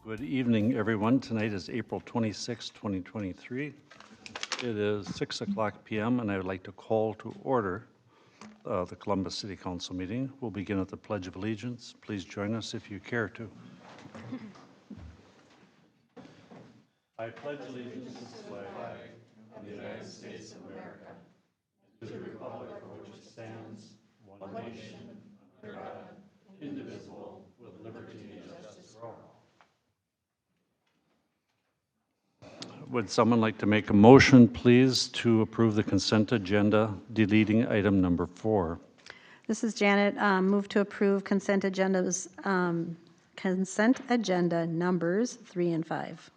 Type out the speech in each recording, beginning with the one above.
Good evening, everyone. Tonight is April 26, 2023. It is 6 o'clock p.m., and I would like to call to order the Columbus City Council meeting. We'll begin with the Pledge of Allegiance. Please join us if you care to. I pledge allegiance to the flag of the United States of America, and to the republic for which it stands, one nation, under God, indivisible, with liberty and justice for all. Would someone like to make a motion, please, to approve the consent agenda, deleting item number 4? This is Janet. Move to approve consent agendas, consent agenda numbers 3 and 5.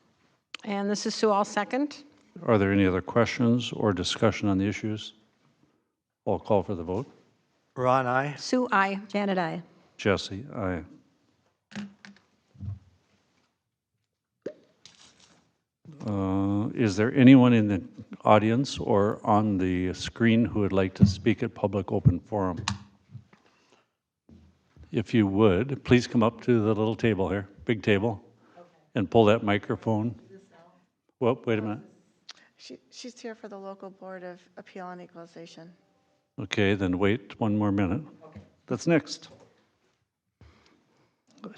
And this is Sue, I'll second. Are there any other questions or discussion on the issues? I'll call for the vote. Ron, aye. Sue, aye. Janet, aye. Jesse, aye. Is there anyone in the audience or on the screen who would like to speak at public open forum? If you would, please come up to the little table here, big table, and pull that microphone. Well, wait a minute. She's here for the local Board of Appeal and Equalization. Okay, then wait one more minute. That's next.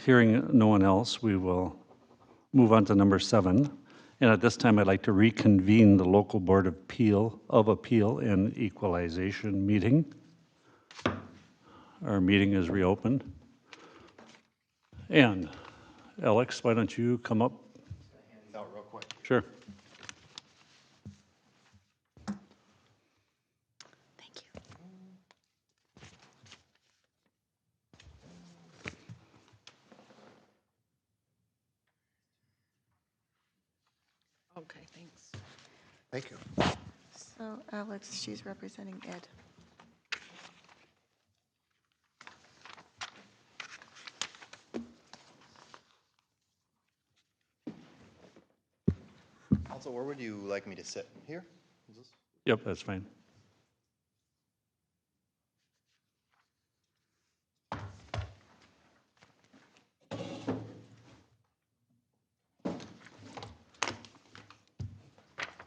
Hearing no one else, we will move on to number 7. And at this time, I'd like to reconvene the local Board of Appeal and Equalization meeting. Our meeting is reopened. And Alex, why don't you come up? Hand these out real quick. Sure. Thank you. Okay, thanks. Thank you. So Alex, she's representing Ed. Also, where would you like me to sit? Here? Is this? Yep, that's fine.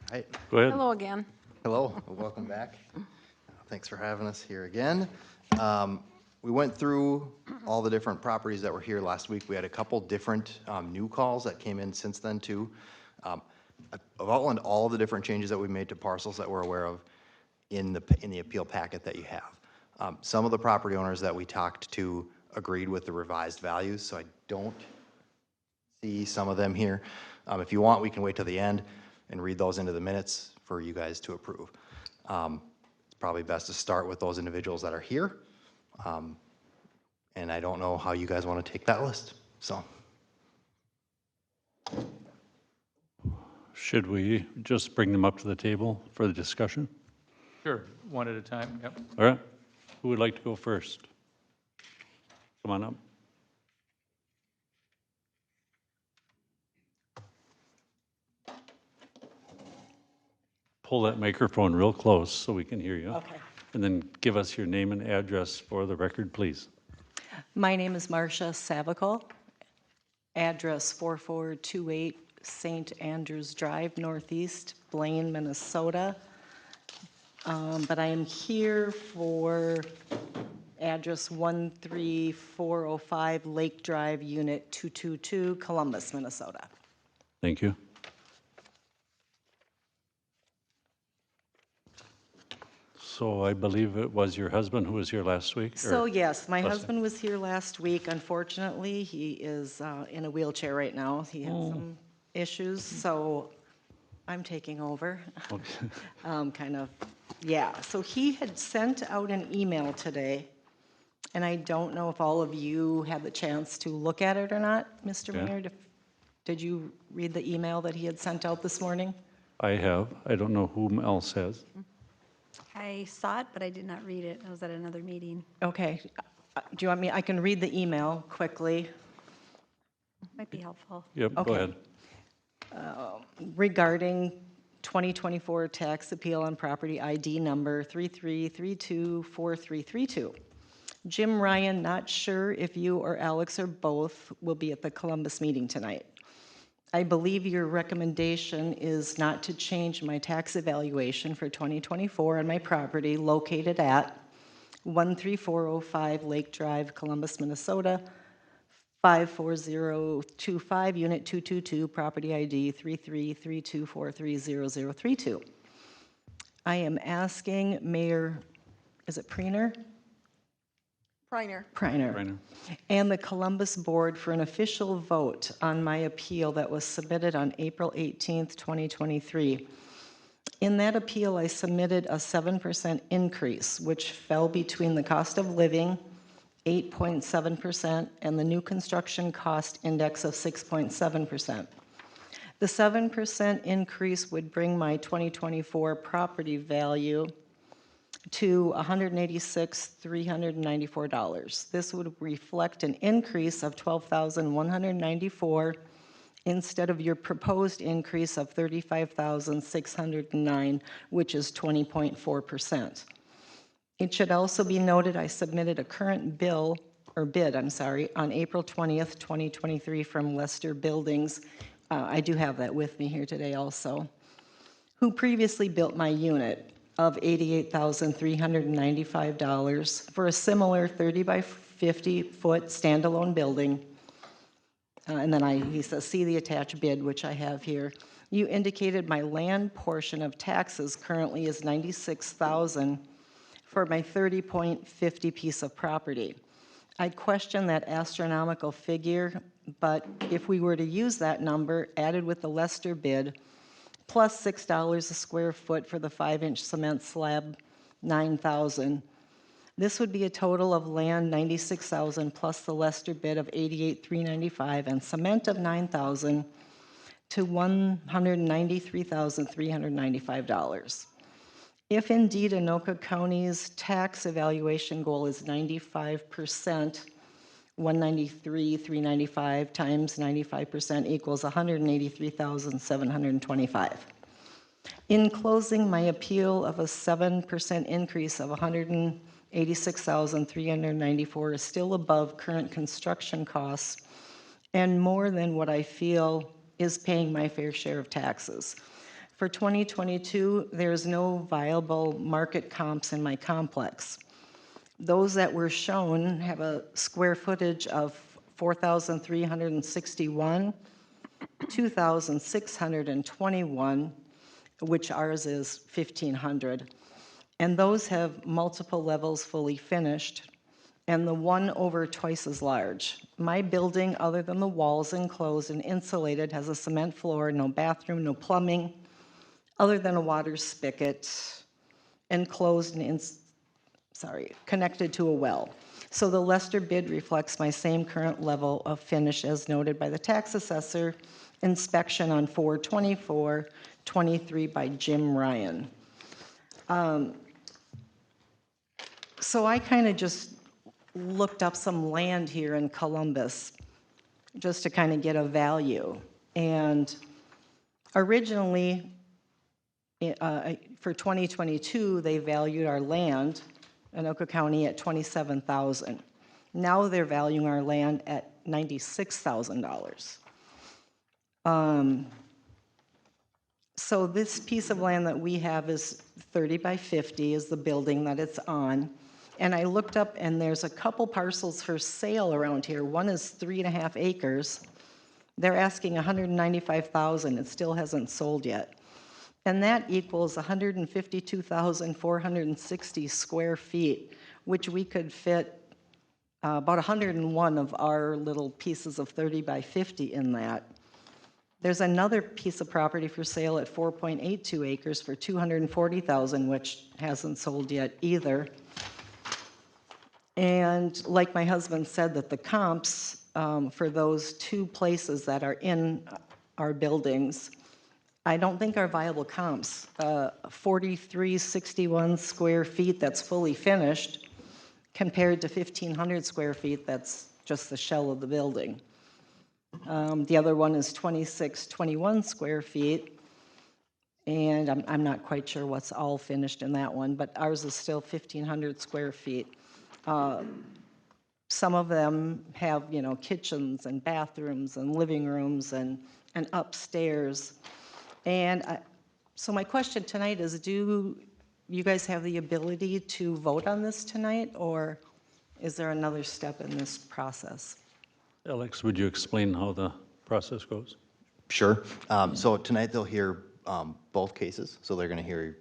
Hi. Go ahead. Hello again. Hello, welcome back. Thanks for having us here again. We went through all the different properties that were here last week. We had a couple different new calls that came in since then too. I've outlined all the different changes that we made to parcels that we're aware of in the appeal packet that you have. Some of the property owners that we talked to agreed with the revised values, so I don't see some of them here. If you want, we can wait till the end and read those into the minutes for you guys to approve. It's probably best to start with those individuals that are here. And I don't know how you guys want to take that list, so. Should we just bring them up to the table for the discussion? Sure, one at a time, yep. All right. Who would like to go first? Come on up. Pull that microphone real close so we can hear you. Okay. And then give us your name and address for the record, please. My name is Marcia Savical. Address 4428 St. Andrews Drive, Northeast, Blaine, Minnesota. But I am here for address 13405 Lake Drive, Unit 222, Columbus, Minnesota. Thank you. So I believe it was your husband who was here last week? So or- yes, my last husband was here last week. Unfortunately, he is in a wheelchair right now. He had some issues, so I'm taking over. Okay. Kind of, yeah. So he had sent out an email today, and I don't know if all of you had the chance to look at it or not, Mr. Yeah. Mayor. Did you read the email that he had sent out this morning? I have. I don't know whom else has. I saw it, but I did not read it. I was at another meeting. Okay. Do you want me, I can read the email quickly. Might be helpful. Yep, go Okay. ahead. Regarding 2024 tax appeal on property ID number 33324332. Jim Ryan, not sure if you or Alex or both will be at the Columbus meeting tonight. I believe your recommendation is not to change my tax evaluation for 2024 on my property located at 13405 Lake Drive, Columbus, Minnesota, 54025, Unit 222, Property ID 3332430032. I am asking Mayor, is it Preener? Reiner. Priner. Reiner. And the Columbus Board for an official vote on my appeal that was submitted on April 18th, 2023. In that appeal, I submitted a 7% increase, which fell between the cost of living, 8.7%, and the new construction cost index of 6.7%. The 7% increase would bring my 2024 property value to $186,394. This would reflect an increase of $12,194 instead of your proposed increase of $35,609, which is 20.4%. It should also be noted I submitted a current bid, on April 20th, 2023 from Lester Buildings. I do have that with me here today also, who previously built my unit of $88,395 for a similar 30 by 50 foot standalone building. And then he says, see the attached bid, which I have here. You indicated my land portion of taxes currently is $96,000 for my 30.50 piece of property. I question that astronomical figure, but if we were to use that number added with the Lester bid, plus $6 a square foot for the 5-inch cement slab, $9,000. This would be a total of land $96,000 plus the Lester bid of $88,395 and cement of $9,000 to $193,395. If indeed Anoka County's tax evaluation goal is 95%, 193,395 times 95% equals 183,725. In closing, my appeal of a 7% increase of 186,394 is still above current construction costs and more than what I feel is paying my fair share of taxes. For 2022, there's no viable market comps in my complex. Those that were shown have a square footage of 4,361, 2,621, which ours is 1,500. And those have multiple levels fully finished, and the one over twice as large. My building, other than the walls enclosed and insulated, has a cement floor, no bathroom, no plumbing, other than a water spigot, enclosed and connected to a well. So the Lester bid reflects my same current level of finish as noted by the tax assessor inspection on 4/24/23 by Jim Ryan. So I kind of just looked up some land here in Columbus just to kind of get a value. And originally, for 2022, they valued our land, Anoka County, at $27,000. Now they're valuing our land at $96,000. So this piece of land that we have is 30 by 50 is the building that it's on. And I looked up and there's a couple parcels for sale around here. One is 3.5 acres. They're asking $195,000. It still hasn't sold yet. And that equals 152,460 square feet, which we could fit about 101 of our little pieces of 30 by 50 in that. There's another piece of property for sale at 4.82 acres for $240,000, which hasn't sold yet either. And like my husband said, that the comps for those two places that are in our buildings, I don't think are viable comps. 4,361 square feet that's fully finished compared to 1,500 square feet that's just the shell of the building. The other one is 2,621 square feet, and I'm not quite sure what's all finished in that one, but ours is still 1,500 square feet. some of them have, you know, kitchens and bathrooms and living rooms and upstairs. And so my question tonight is, do you guys have the ability to vote on this tonight, or is there another step in this process? Alex, would you explain how the process goes? Sure. So tonight they'll hear both cases. So they're going to hear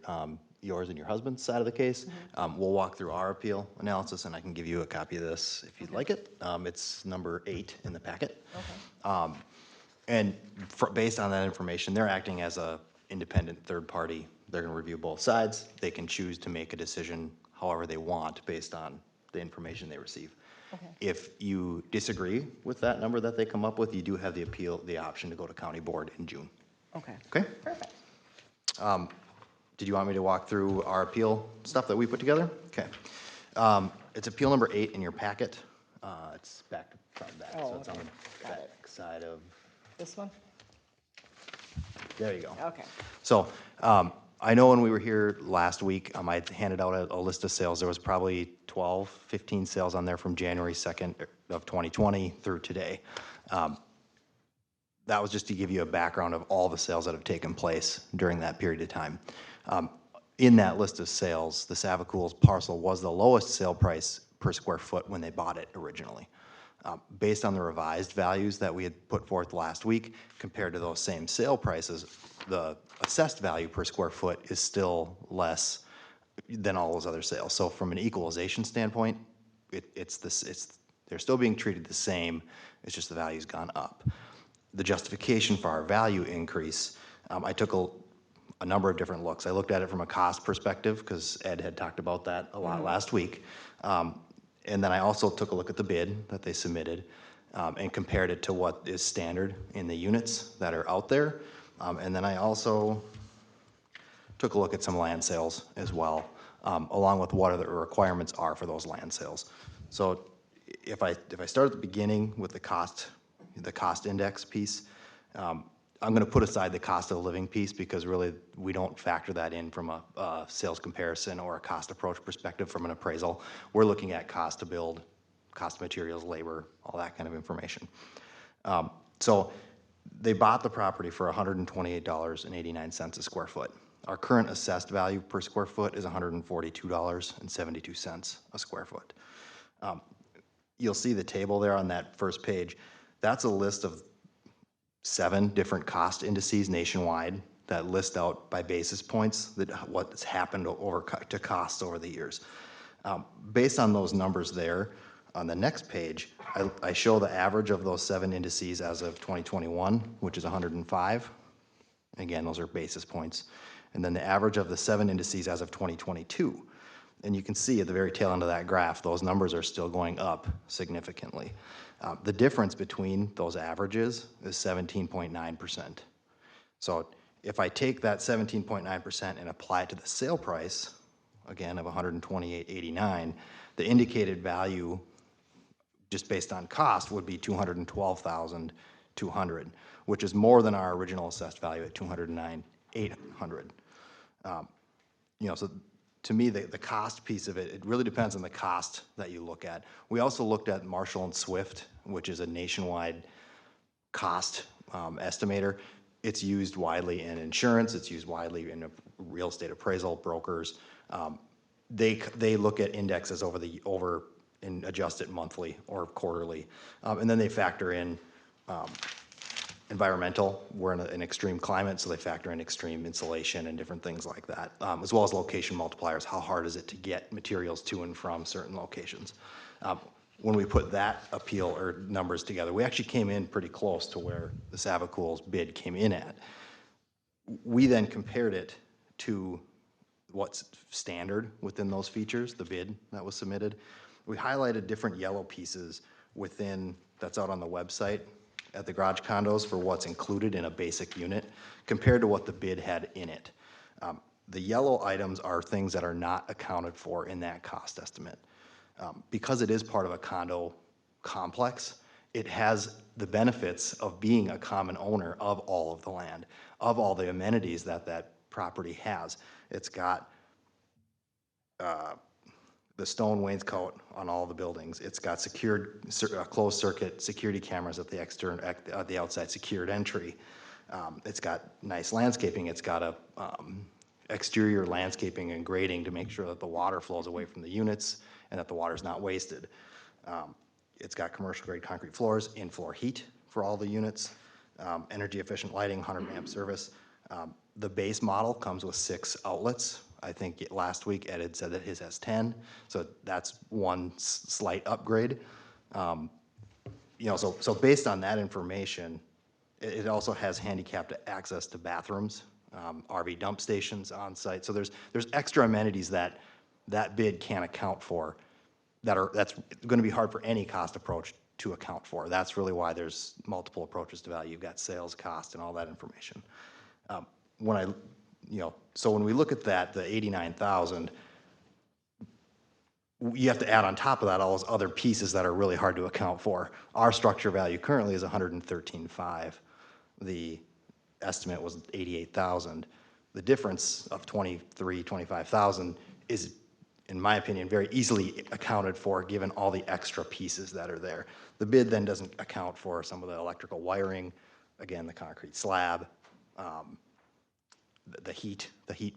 yours and your husband's side of the case. We'll walk through our appeal analysis, and I can give you a copy of this if you'd like it. It's number 8 in the packet. And based on that information, they're acting as a independent third party. They're going to review both sides. They can choose to make a decision however they want based on the information they receive. If you disagree with that number that they come up with, you do have the option to go to county board in June. Okay. Okay? Perfect. Did you want me to walk through our appeal stuff that we put together? Okay. It's appeal number 8 in your packet. It's back, so it's on the back side of, This one? there you go. Okay. So, I know when we were here last week, I handed out a list of sales. There was probably 12, 15 sales on there from January 2nd of 2020 through today. That was just to give you a background of all the sales that have taken place during that period of time. In that list of sales, the Savacools parcel was the lowest sale price per square foot when they bought it originally. Based on the revised values that we had put forth last week, compared to those same sale prices, the assessed value per square foot is still less than all those other sales. So from an equalization standpoint, they're still being treated the same, it's just the value's gone up. The justification for our value increase, I took a number of different looks. I looked at it from a cost perspective, because Ed had talked about that a lot last week. And then I also took a look at the bid that they submitted and compared it to what is standard in the units that are out there. And then I also took a look at some land sales as well, along with what the requirements are for those land sales. So if I start at the beginning with the cost index piece, I'm going to put aside the cost of living piece, because really we don't factor that in from a sales comparison or a cost approach perspective from an appraisal. We're looking at cost to build, cost of materials, labor, all that kind of information. So they bought the property for $128.89 a square foot. Our current assessed value per square foot is $142.72 a square foot. You'll see the table there on that first page. That's a list of 7 different cost indices nationwide that list out by basis points what's happened to costs over the years. Based on those numbers there, on the next page, I show the average of those 7 indices as of 2021, which is 105. Again, those are basis points. And then the average of the 7 indices as of 2022. And you can see at the very tail end of that graph, those numbers are still going up significantly. The difference between those averages is 17.9%. So if I take that 17.9% and apply it to the sale price, again, of $128.89, the indicated value, just based on cost, would be $212,200, which is more than our original assessed value at $209,800. So to me, the cost piece of it, it really depends on the cost that you look at. We also looked at Marshall and Swift, which is a nationwide cost estimator. It's used widely in insurance. It's used widely in real estate appraisal brokers. They look at indexes and adjust it monthly or quarterly. And then they factor in environmental. We're in an extreme climate, so they factor in extreme insulation and different things like that, as well as location multipliers. How hard is it to get materials to and from certain locations? When we put that appeal or numbers together, we actually came in pretty close to where the Savacools bid came in at. We then compared it to what's standard within those features, the bid that was submitted. We highlighted different yellow pieces that's out on the website at the garage condos for what's included in a basic unit compared to what the bid had in it. The yellow items are things that are not accounted for in that cost estimate. Because it is part of a condo complex, it has the benefits of being a common owner of all of the land, of all the amenities that property has. It's got the stone wainscot on all the buildings. It's got secured, closed circuit security cameras at the outside secured entry. It's got nice landscaping. It's got a exterior landscaping and grading to make sure that the water flows away from the units and that the water's not wasted. It's got commercial grade concrete floors, in-floor heat for all the units, energy efficient lighting, 100 amp service. The base model comes with 6 outlets. I think last week Ed had said that his has 10, so that's one slight upgrade. You know, so based on that information, it also has handicapped access to bathrooms, RV dump stations on site. So there's extra amenities that bid can't account for that's going to be hard for any cost approach to account for. That's really why there's multiple approaches to value. You've got sales, cost, and all that information. So when we look at that, the 89,000, you have to add on top of that all those other pieces that are really hard to account for. Our structure value currently is 113.5. The estimate was 88,000. The difference of 25,000 is, in my opinion, very easily accounted for given all the extra pieces that are there. The bid then doesn't account for some of the electrical wiring, again, the concrete slab, the heat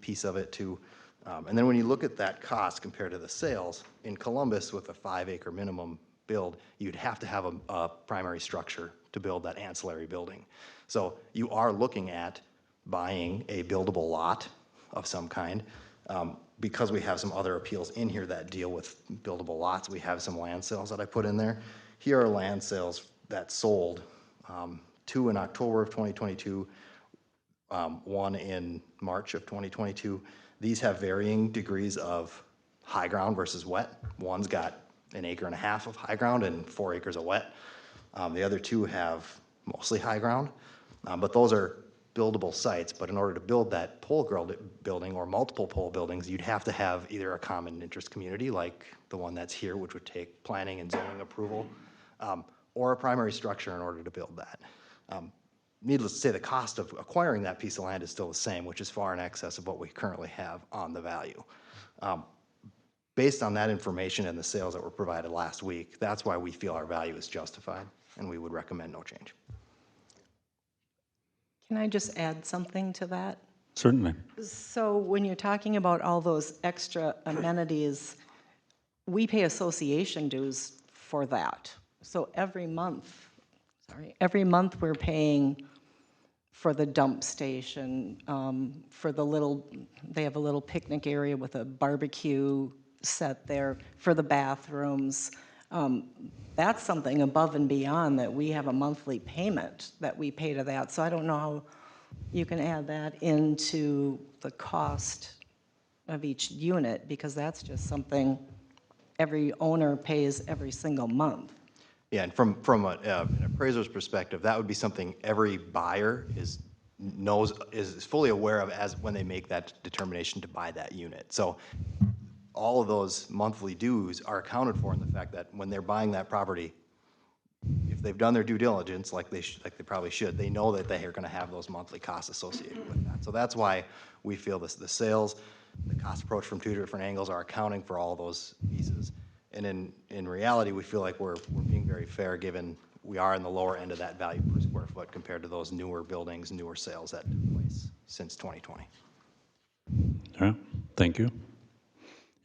piece of it too. And then when you look at that cost compared to the sales, in Columbus with a 5-acre minimum build, you'd have to have a primary structure to build that ancillary building. So you are looking at buying a buildable lot of some kind. Because we have some other appeals in here that deal with buildable lots, we have some land sales that I put in there. Here are land sales that sold, 2 in October of 2022, 1 in March of 2022. These have varying degrees of high ground versus wet. One's got 1.5 acres of high ground and 4 acres of wet. The other 2 have mostly high ground, but those are buildable sites. But in order to build that pole building or multiple pole buildings, you'd have to have either a common interest community like the one that's here, which would take planning and zoning approval, or a primary structure in order to build that. Needless to say, the cost of acquiring that piece of land is still the same, which is far in excess of what we currently have on the value. Based on that information and the sales that were provided last week, that's why we feel our value is justified, and we would recommend no change. Can I just add something to that? Certainly. So when you're talking about all those extra amenities, we pay association dues for that. So every month we're paying for the dump station, for they have a little picnic area with a barbecue set there, for the bathrooms. That's something above and beyond that we have a monthly payment that we pay to that. So I don't know how you can add that into the cost of each unit, because that's just something every owner pays every single month. Yeah, and from an appraiser's perspective, that would be something every buyer is fully aware of as when they make that determination to buy that unit. So all of those monthly dues are accounted for in the fact that when they're buying that property, if they've done their due diligence like they probably should, they know that they are going to have those monthly costs associated with that. So that's why we feel the sales, the cost approach from 2 different angles are accounting for all those pieces. And in reality, we feel like we're being very fair given we are in the lower end of that value per square foot compared to those newer buildings, newer sales that took place since 2020. All right, thank you.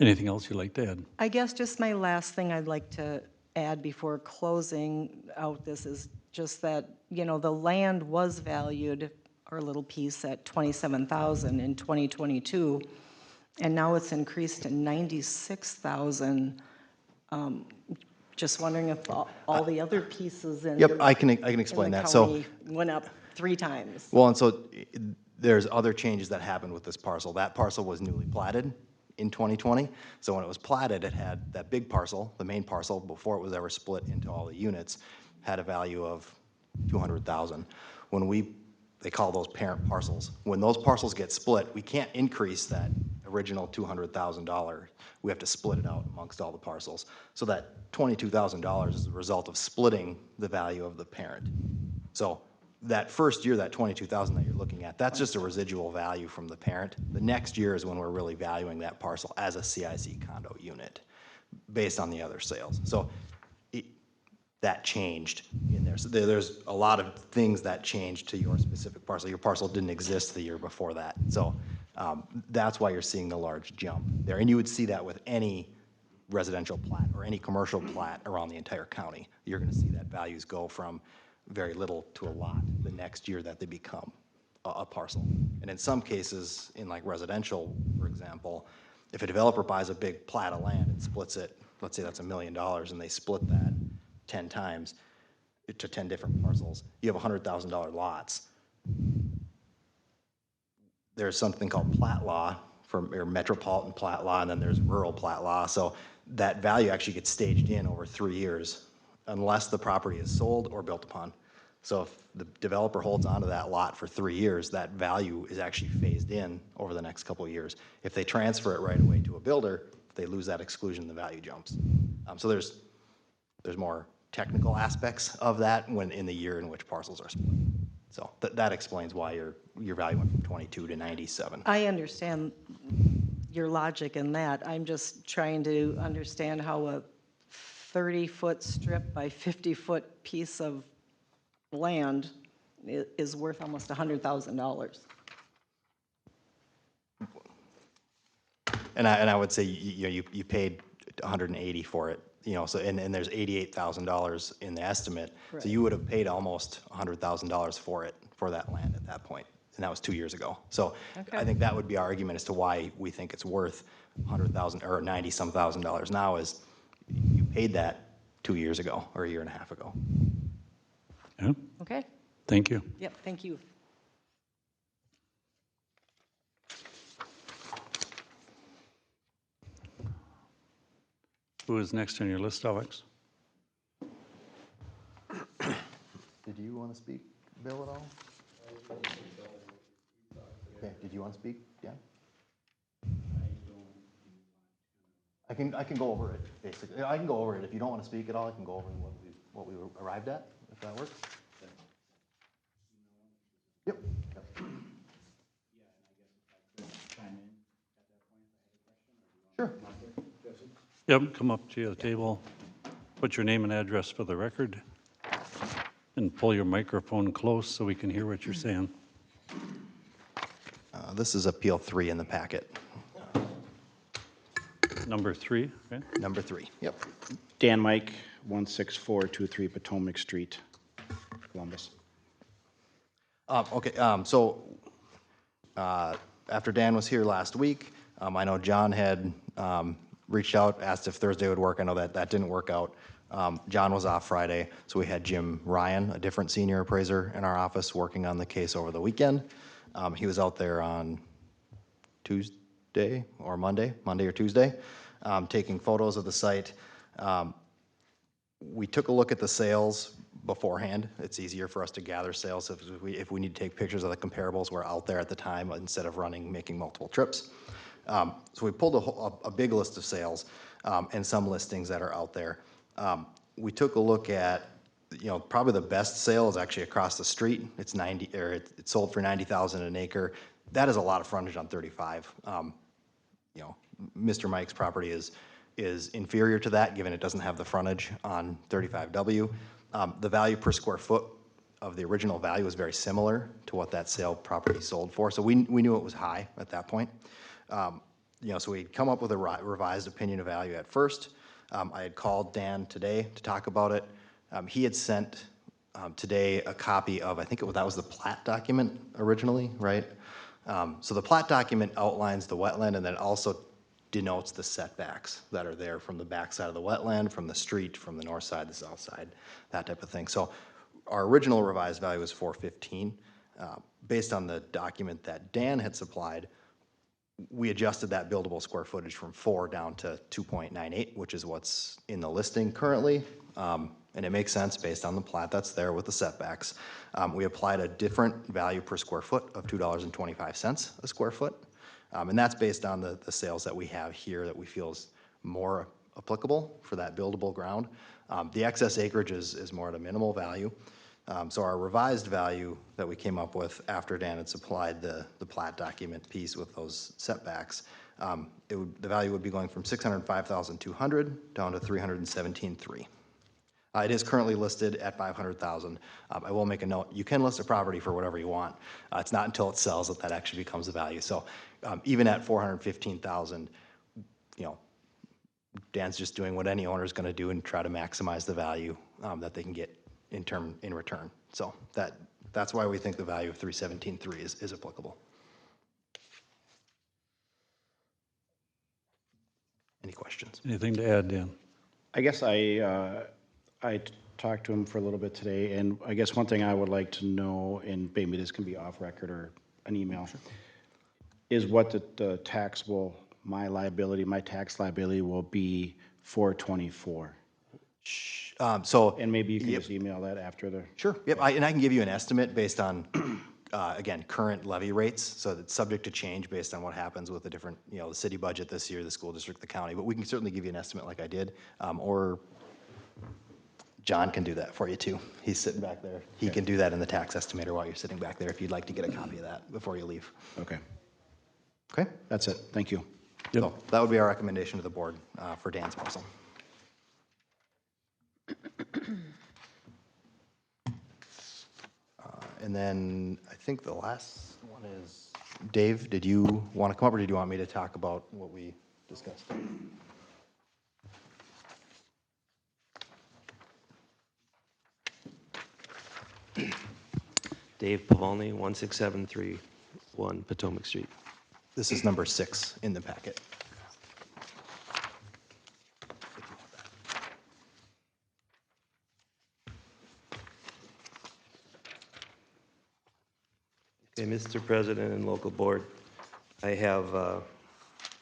Anything else you'd like to add? I guess just my last thing I'd like to add before closing out this is just that, you know, the land was valued, our little piece, at $27,000 in 2022, and now it's increased to $96,000. Just wondering if all the other pieces in Yep, I can explain the that. county went up 3 times. Well, and so there's other changes that happened with this parcel. That parcel was newly platted in 2020. So when it was platted, it had that big parcel, the main parcel, before it was ever split into all the units, had a value of $200,000. They call those parent parcels. When those parcels get split, we can't increase that original $200,000. We have to split it out amongst all the parcels. So that $22,000 is the result of splitting the value of the parent. So that first year, that $22,000 that you're looking at, that's just a residual value from the parent. The next year is when we're really valuing that parcel as a CIC condo unit. based on the other sales. So that changed in there. So there's a lot of things that changed to your specific parcel. Your parcel didn't exist the year before that. So that's why you're seeing the large jump there. And you would see that with any residential plat or any commercial plat around the entire county. You're gonna see that values go from very little to a lot the next year that they become a parcel. And in some cases, in like residential, for example, if a developer buys a big plat of land and splits it, let's say that's $1 million, and they split that 10 times to 10 different parcels, you have $100,000 lots. There's something called plat law, or metropolitan plat law, and then there's rural plat law. So that value actually gets staged in over 3 years unless the property is sold or built upon. So if the developer holds onto that lot for 3 years, that value is actually phased in over the next couple of years. If they transfer it right away to a builder, if they lose that exclusion, the value jumps. So there's more technical aspects of that when in the year in which parcels are split. So that explains why your value went from 22 to 97. I understand your logic in that. I'm just trying to understand how a 30-foot strip by 50-foot piece of land is worth almost $100,000. And I would say, you paid 180 for it, so, and there's $88,000 in the estimate. So you would have paid almost $100,000 for it, for that land at that point. And that was 2 years ago. So Okay. I think that would be our argument as to why we think it's worth $100,000 or 90-some thousand dollars now is you paid that 2 years ago or a year and a half ago. Yeah, Okay? thank you. Yep, thank you. Who is next on your list, Alex? Did you want to speak, Bill, at all? Okay, did you want to speak, Dan? I can go over it, basically. I can go over it. If you don't want to speak at all, I can go over what we arrived at, if that works. Yep. Sure. Yep, come up to the table, put your name and address for the record, and pull your microphone close so we can hear what you're saying. This is Appeal 3 in the packet. Number 3, okay? Number 3, yep. Dan Mike, 16423 Potomac Street, Columbus. Okay, after Dan was here last week, I know John had reached out, asked if Thursday would work. I know that didn't work out. John was off Friday, so we had Jim Ryan, a different senior appraiser in our office, working on the case over the weekend. He was out there on Tuesday or Monday or Tuesday, taking photos of the site. We took a look at the sales beforehand. It's easier for us to gather sales if we need to take pictures of the comparables were out there at the time instead of making multiple trips. So we pulled a big list of sales and some listings that are out there. We took a look at, probably the best sale is actually across the street. It's it sold for $90,000 an acre. That is a lot of frontage on 35. Mr. Mike's property is inferior to that, given it doesn't have the frontage on 35W. The value per square foot of the original value was very similar to what that sale property sold for. So we knew it was high at that point. So we'd come up with a revised opinion of value at first. I had called Dan today to talk about it. He had sent today a copy of, I think that was the plat document originally, right? So the plat document outlines the wetland and then also denotes the setbacks that are there from the back side of the wetland, from the street, from the north side, the south side, that type of thing. So our original revised value was $415. Based on the document that Dan had supplied, we adjusted that buildable square footage from 4 down to 2.98, which is what's in the listing currently. And it makes sense based on the plat that's there with the setbacks. We applied a different value per square foot of $2.25 a square foot. And that's based on the sales that we have here that we feel is more applicable for that buildable ground. The excess acreage is more at a minimal value. So our revised value that we came up with after Dan had supplied the plat document piece with those setbacks The value would be going from 605,200 down to 317,300. It is currently listed at 500,000. I will make a note, you can list a property for whatever you want. It's not until it sells that that actually becomes the value. So even at 415,000, you know, Dan's just doing what any owner is going to do and try to maximize the value that they can get in return. So that's why we think the value of 317.3 is applicable. Any questions? Anything to add, Dan? I guess I talked to him for a little bit today, and I guess one thing I would like to know, and maybe this can be off record or an email, is what the taxable, my tax liability will be for 24. So, And maybe you can just email that after the. sure, yep, and I can give you an estimate based on, again, current levy rates, so it's subject to change based on what happens with the different, you know, the city budget this year, the school district, the county, but we can certainly give you an estimate like I did, or John can do that for you too. He's sitting back there. He can do that in the tax estimator while you're sitting back there if you'd like to get a copy of that before you leave. Okay, Okay? that's it. Thank you. So that would be our recommendation to the board for Dan's parcel. And then I think the last one is, Dave, did you want to come up or did you want me to talk about what we discussed? Dave Pavolny, 16731 Potomac Street. This is number 6 in the packet. Okay, Mr. President and local board, I have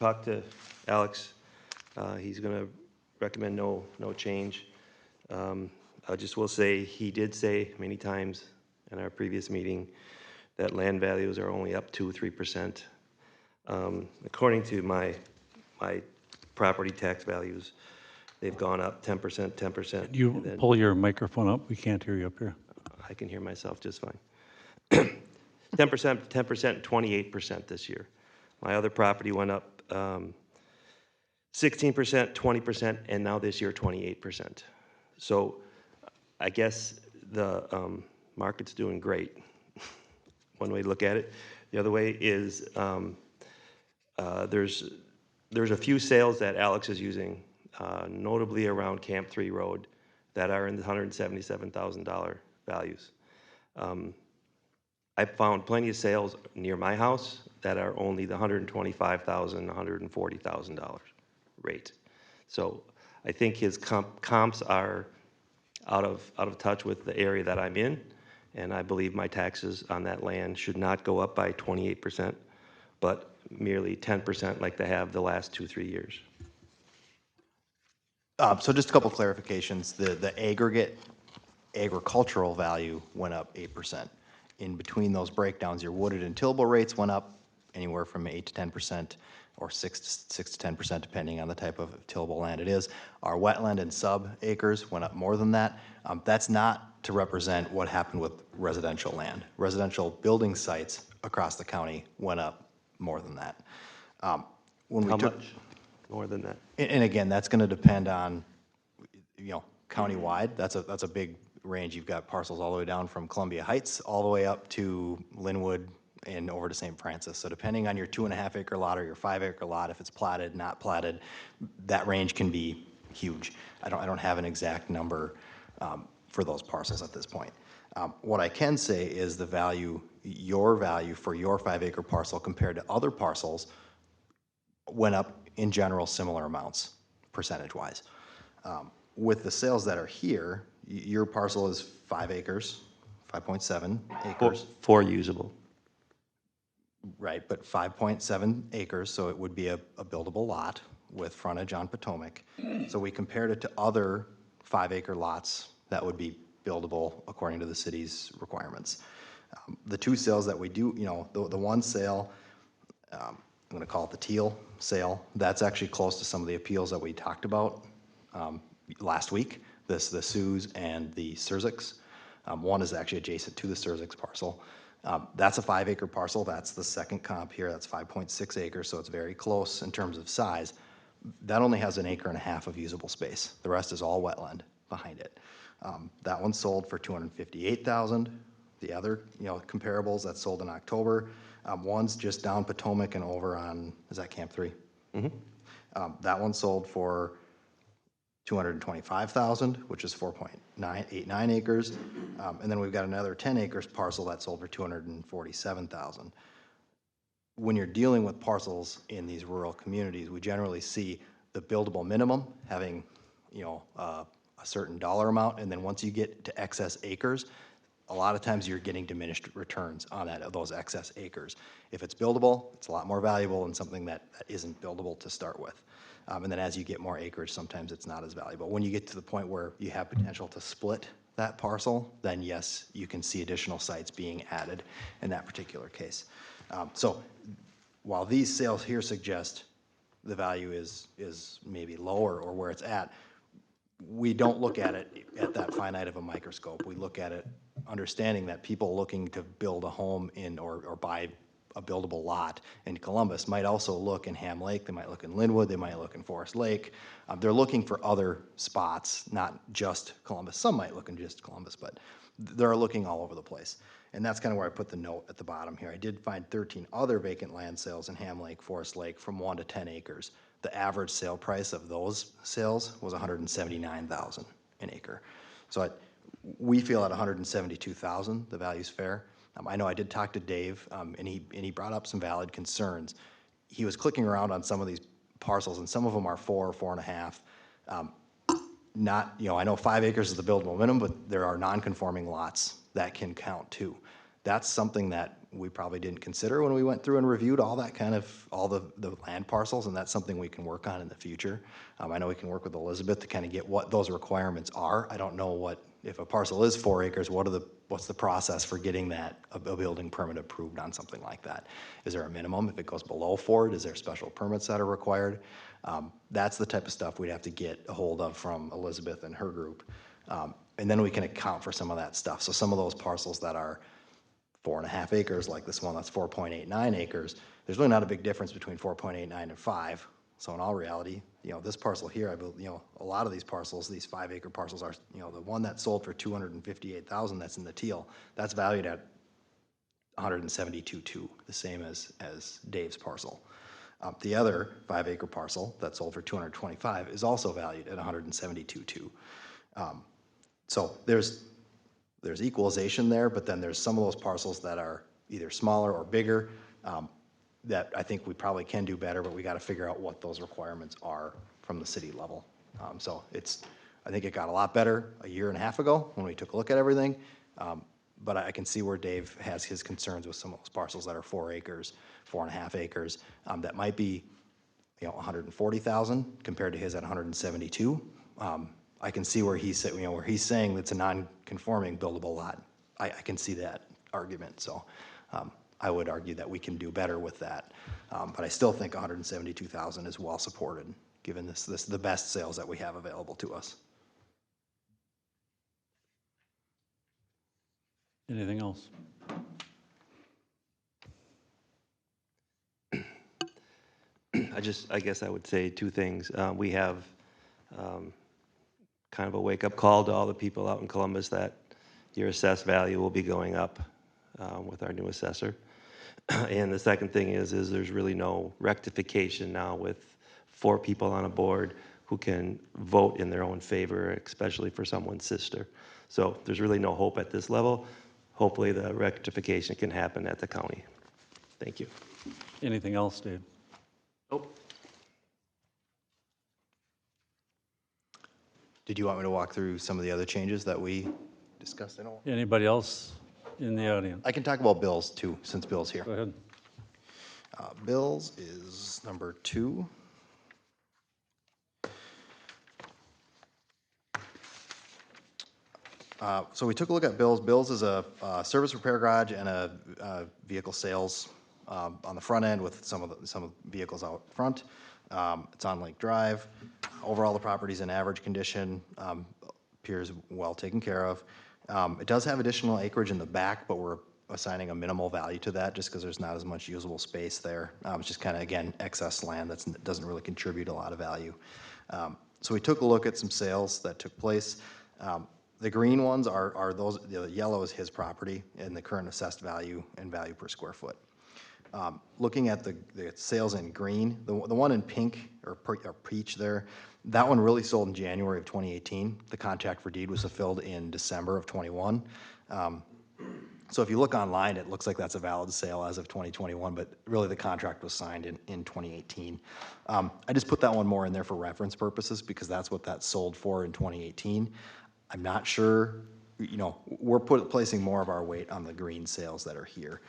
talked to Alex. He's going to recommend no change. I just will say, he did say many times in our previous meeting that land values are only up 2-3%. According to my property tax values, they've gone up 10%, 10%. You pull your microphone up, we can't hear you up here. I can hear myself just fine. 10%, 10%, 28% this year. My other property went up 16%, 20%, and now this year 28%. So I guess the market's doing great. One way to look at it. The other way is there's a few sales that Alex is using, notably around Camp 3 Road, that are in the $177,000 values. I found plenty of sales near my house that are only the $125,000, $140,000 rate. So I think his comps are out of touch with the area that I'm in, and I believe my taxes on that land should not go up by 28%, but merely 10% like they have the last 2-3 years. So just a couple clarifications. The aggregate agricultural value went up 8%. In between those breakdowns, your wooded and tillable rates went up anywhere from 8 to 10%, or 6 to 10%, depending on the type of tillable land it is. Our wetland and sub acres went up more than that. That's not to represent what happened with residential land. Residential building sites across the county went up more than that. When How we took, much more than that? and again, that's going to depend on, you know, countywide. That's a big range. You've got parcels all the way down from Columbia Heights all the way up to Linwood and over to St. Francis. So depending on your 2.5 acre lot or your 5 acre lot, if it's platted, not platted, that range can be huge. I don't have an exact number for those parcels at this point. What I can say is the value, your value for your 5 acre parcel compared to other parcels went up in general similar amounts, percentage wise. With the sales that are here, your parcel is 5 acres, 5.7 acres. For usable. Right, but 5.7 acres, so it would be a buildable lot with frontage on Potomac. So we compared it to other 5 acre lots that would be buildable according to the city's requirements. The two sales that we do, you know, the one sale, I'm gonna call it the Teal sale, that's actually close to some of the appeals that we talked about last week, the Sues and the Surziks. One is actually adjacent to the Surziks parcel. That's a 5-acre parcel. That's the second comp here. That's 5.6 acres, so it's very close in terms of size. That only has 1.5 acres of usable space. The rest is all wetland behind it. That one sold for $258,000. The other, comparables that sold in October, one's just down Potomac and over on, is that Camp 3? That one sold for $225,000, which is 4.89 acres. And then we've got another 10 acres parcel that sold for $247,000. When you're dealing with parcels in these rural communities, we generally see the buildable minimum having, a certain dollar amount, and then once you get to excess acres, a lot of times you're getting diminished returns on those excess acres. If it's buildable, it's a lot more valuable than something that isn't buildable to start with. And then as you get more acreage, sometimes it's not as valuable. When you get to the point where you have potential to split that parcel, then yes, you can see additional sites being added in that particular case. So while these sales here suggest the value is maybe lower or where it's at, we don't look at it at that finite of a microscope. We look at it understanding that people looking to build a home in or buy a buildable lot in Columbus might also look in Ham Lake, they might look in Linwood, they might look in Forest Lake. They're looking for other spots, not just Columbus. Some might look in just Columbus, but they're looking all over the place. And that's kind of where I put the note at the bottom here. I did find 13 other vacant land sales in Ham Lake, Forest Lake from 1 to 10 acres. The average sale price of those sales was $179,000 an acre. So we feel at $172,000, the value's fair. I know I did talk to Dave, and he brought up some valid concerns. He was clicking around on some of these parcels, and some of them are 4 or 4.5. Not, I know 5 acres is the buildable minimum, but there are non-conforming lots that can count too. That's something that we probably didn't consider when we went through and reviewed all the land parcels, and that's something we can work on in the future. I know we can work with Elizabeth to kind of get what those requirements are. I don't know if a parcel is 4 acres, what's the process for getting a building permit approved on something like that? Is there a minimum? If it goes below 4, is there special permits that are required? That's the type of stuff we'd have to get a hold of from Elizabeth and her group. And then we can account for some of that stuff. So some of those parcels that are 4.5 acres, like this one that's 4.89 acres, there's really not a big difference between 4.89 and 5. So in all reality, this parcel here, I believe, a lot of these parcels, these 5-acre parcels are, the one that sold for $258,000 that's in the teal, that's valued at $172,200, the same as Dave's parcel. The other 5-acre parcel that sold for $225,000 is also valued at $172,200. So there's equalization there, but then there's some of those parcels that are either smaller or bigger that I think we probably can do better, but we got to figure out what those requirements are from the city level. So I think it got a lot better a year and a half ago when we took a look at everything, but I can see where Dave has his concerns with some of those parcels that are 4 acres, 4.5 acres, that might be, $140,000 compared to his at $172,000. I can see where he's saying it's a non-conforming buildable lot. I can see that argument. So I would argue that we can do better with that. But I still think $172,000 is well supported, given this the best sales that we have available to us. Anything else? I guess I would say 2 things. We have kind of a wake-up call to all the people out in Columbus that your assessed value will be going up with our new assessor. And the second thing is there's really no rectification now with 4 people on a board who can vote in their own favor, especially for someone's sister. So there's really no hope at this level. Hopefully the rectification can happen at the county. Thank you. Anything else, Dave? Nope. Did you want me to walk through some of the other changes that we discussed? Anybody else in the audience? I can talk about bills too, since Bill's here. Go ahead. Bills is number 2. So we took a look at bills. Bills is a service repair garage and a vehicle sales on the front end with some of the vehicles out front. It's on Lake Drive. Overall, the property's in average condition, appears well taken care of. It does have additional acreage in the back, but we're assigning a minimal value to that, just because there's not as much usable space there. It's just kind of, again, excess land that doesn't really contribute a lot of value. So we took a look at some sales that took place. The green ones are those, the yellow is his property and the current assessed value and value per square foot. Looking at the sales in green, the one in pink or peach there, that one really sold in January of 2018. The contract for deed was fulfilled in December of 21. So if you look online, it looks like that's a valid sale as of 2021, but really the contract was signed in 2018. I just put that one more in there for reference purposes because that's what that sold for in 2018. I'm not sure, you know, we're placing more of our weight on the green sales that are here.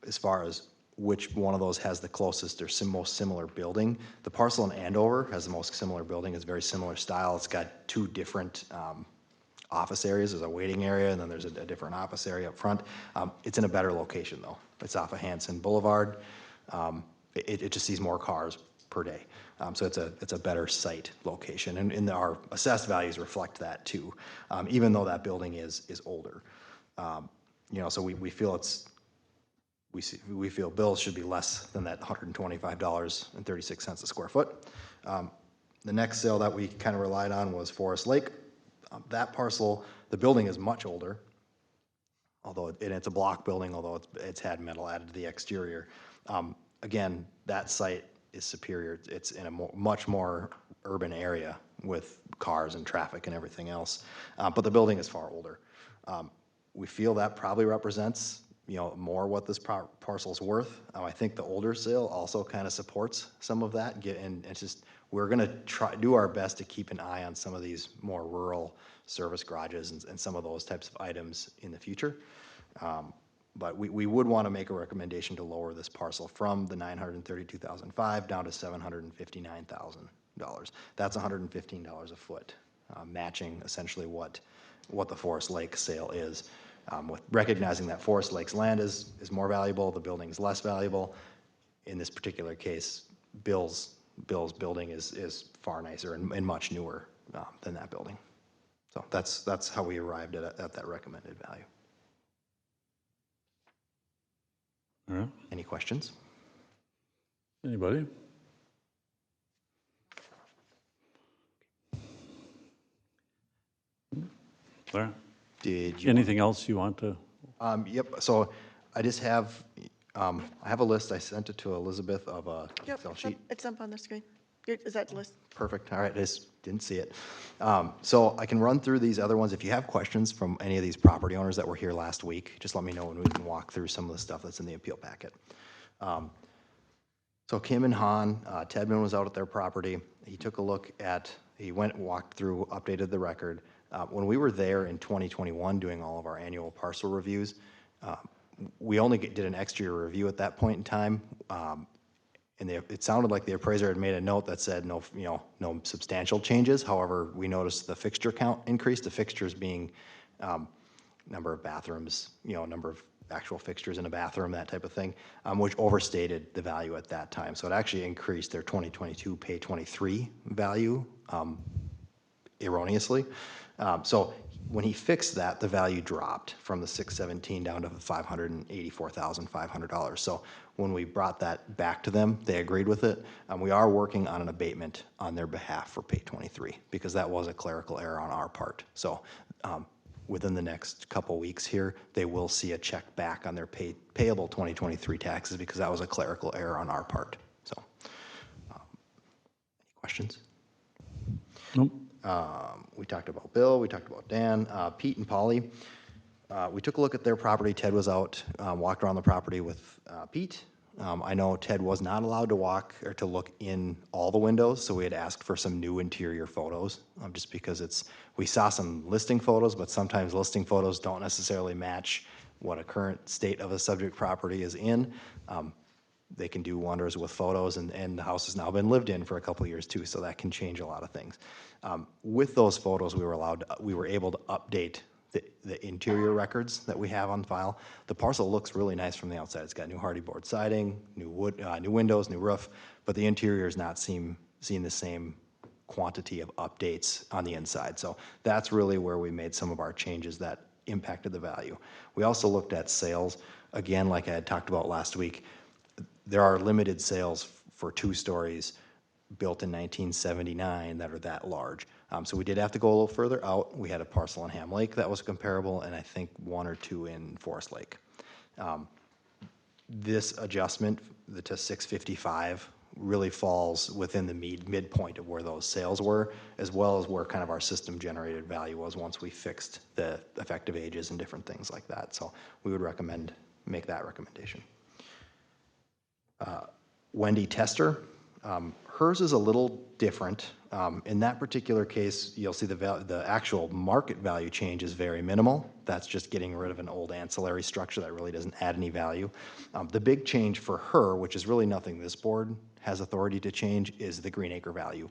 As far as which one of those has the closest or most similar building, the parcel in Andover has the most similar building. It's very similar style. It's got two different office areas. There's a waiting area, and then there's a different office area up front. It's in a better location, though. It's off of Hanson Boulevard. It just sees more cars per day. So it's a better site location, and our assessed values reflect that too, even though that building is older. You know, so we feel we feel bills should be less than that $125.36 a square foot. The next sale that we kind of relied on was Forest Lake. That parcel, the building is much older, although it's a block building, although it's had metal added to the exterior. Again, that site is superior. It's in a much more urban area with cars and traffic and everything else, but the building is far older. We feel that probably represents, you know, more what this parcel's worth. I think the older sale also kind of supports some of that, and it's just, we're gonna do our best to keep an eye on some of these more rural service garages and some of those types of items in the future. But we would want to make a recommendation to lower this parcel from the $932,005 down to $759,000. That's $115 a foot, matching essentially what the Forest Lake sale is. With recognizing that Forest Lake's land is more valuable, the building's less valuable. In this particular case, Bill's building is far nicer and much newer than that building. So that's how we arrived at that recommended value. All right. Any questions? Anybody? Claire? Did you? Anything else you want to? Yep, so I just have, I have a list, I sent it to Elizabeth of a Yep, Excel sheet. it's up on the screen. Is that the list? Perfect, all right, I just didn't see it. So I can run through these other ones. If you have questions from any of these property owners that were here last week, just let me know and we can walk through some of the stuff that's in the appeal packet. So Kim and Han, Tedman was out at their property. He took a look at, he went, walked through, updated the record. When we were there in 2021 doing all of our annual parcel reviews, we only did an exterior review at that point in time. And it sounded like the appraiser had made a note that said no, you know, no substantial changes. However, we noticed the fixture count increased, the fixtures being number of bathrooms, you know, number of actual fixtures in a bathroom, that type of thing, which overstated the value at that time. So it actually increased their 2022 pay 23 value erroneously. So when he fixed that, the value dropped from the $617 down to $584,500. So when we brought that back to them, they agreed with it. We are working on an abatement on their behalf for pay 23 because that was a clerical error on our part. So within the next couple weeks here, they will see a check back on their payable 2023 taxes because that was a clerical error on our part. So, any questions? Nope. We talked about Bill, we talked about Dan, Pete and Polly. We took a look at their property. Ted was out, walked around the property with Pete. I know Ted was not allowed to walk or to look in all the windows, so we had asked for some new interior photos, just because we saw some listing photos, but sometimes listing photos don't necessarily match what a current state of a subject property is in. They can do wonders with photos, and the house has now been lived in for a couple of years too, so that can change a lot of things. With those photos, we were able to update the interior records that we have on file. The parcel looks really nice from the outside. It's got new hardy board siding, new wood, new windows, new roof, but the interior is not seeing the same quantity of updates on the inside. So that's really where we made some of our changes that impacted the value. We also looked at sales. Again, like I had talked about last week, there are limited sales for 2 stories built in 1979 that are that large. So we did have to go a little further out. We had a parcel in Ham Lake that was comparable, and I think 1 or 2 in Forest Lake. This adjustment to 655 really falls within the midpoint of where those sales were, as well as where kind of our system generated value was once we fixed the effective ages and different things like that. So we would make that recommendation. Wendy Tester, hers is a little different. In that particular case, you'll see the actual market value change is very minimal. That's just getting rid of an old ancillary structure that really doesn't add any value. The big change for her, which is really nothing this board has authority to change, is the green acre value.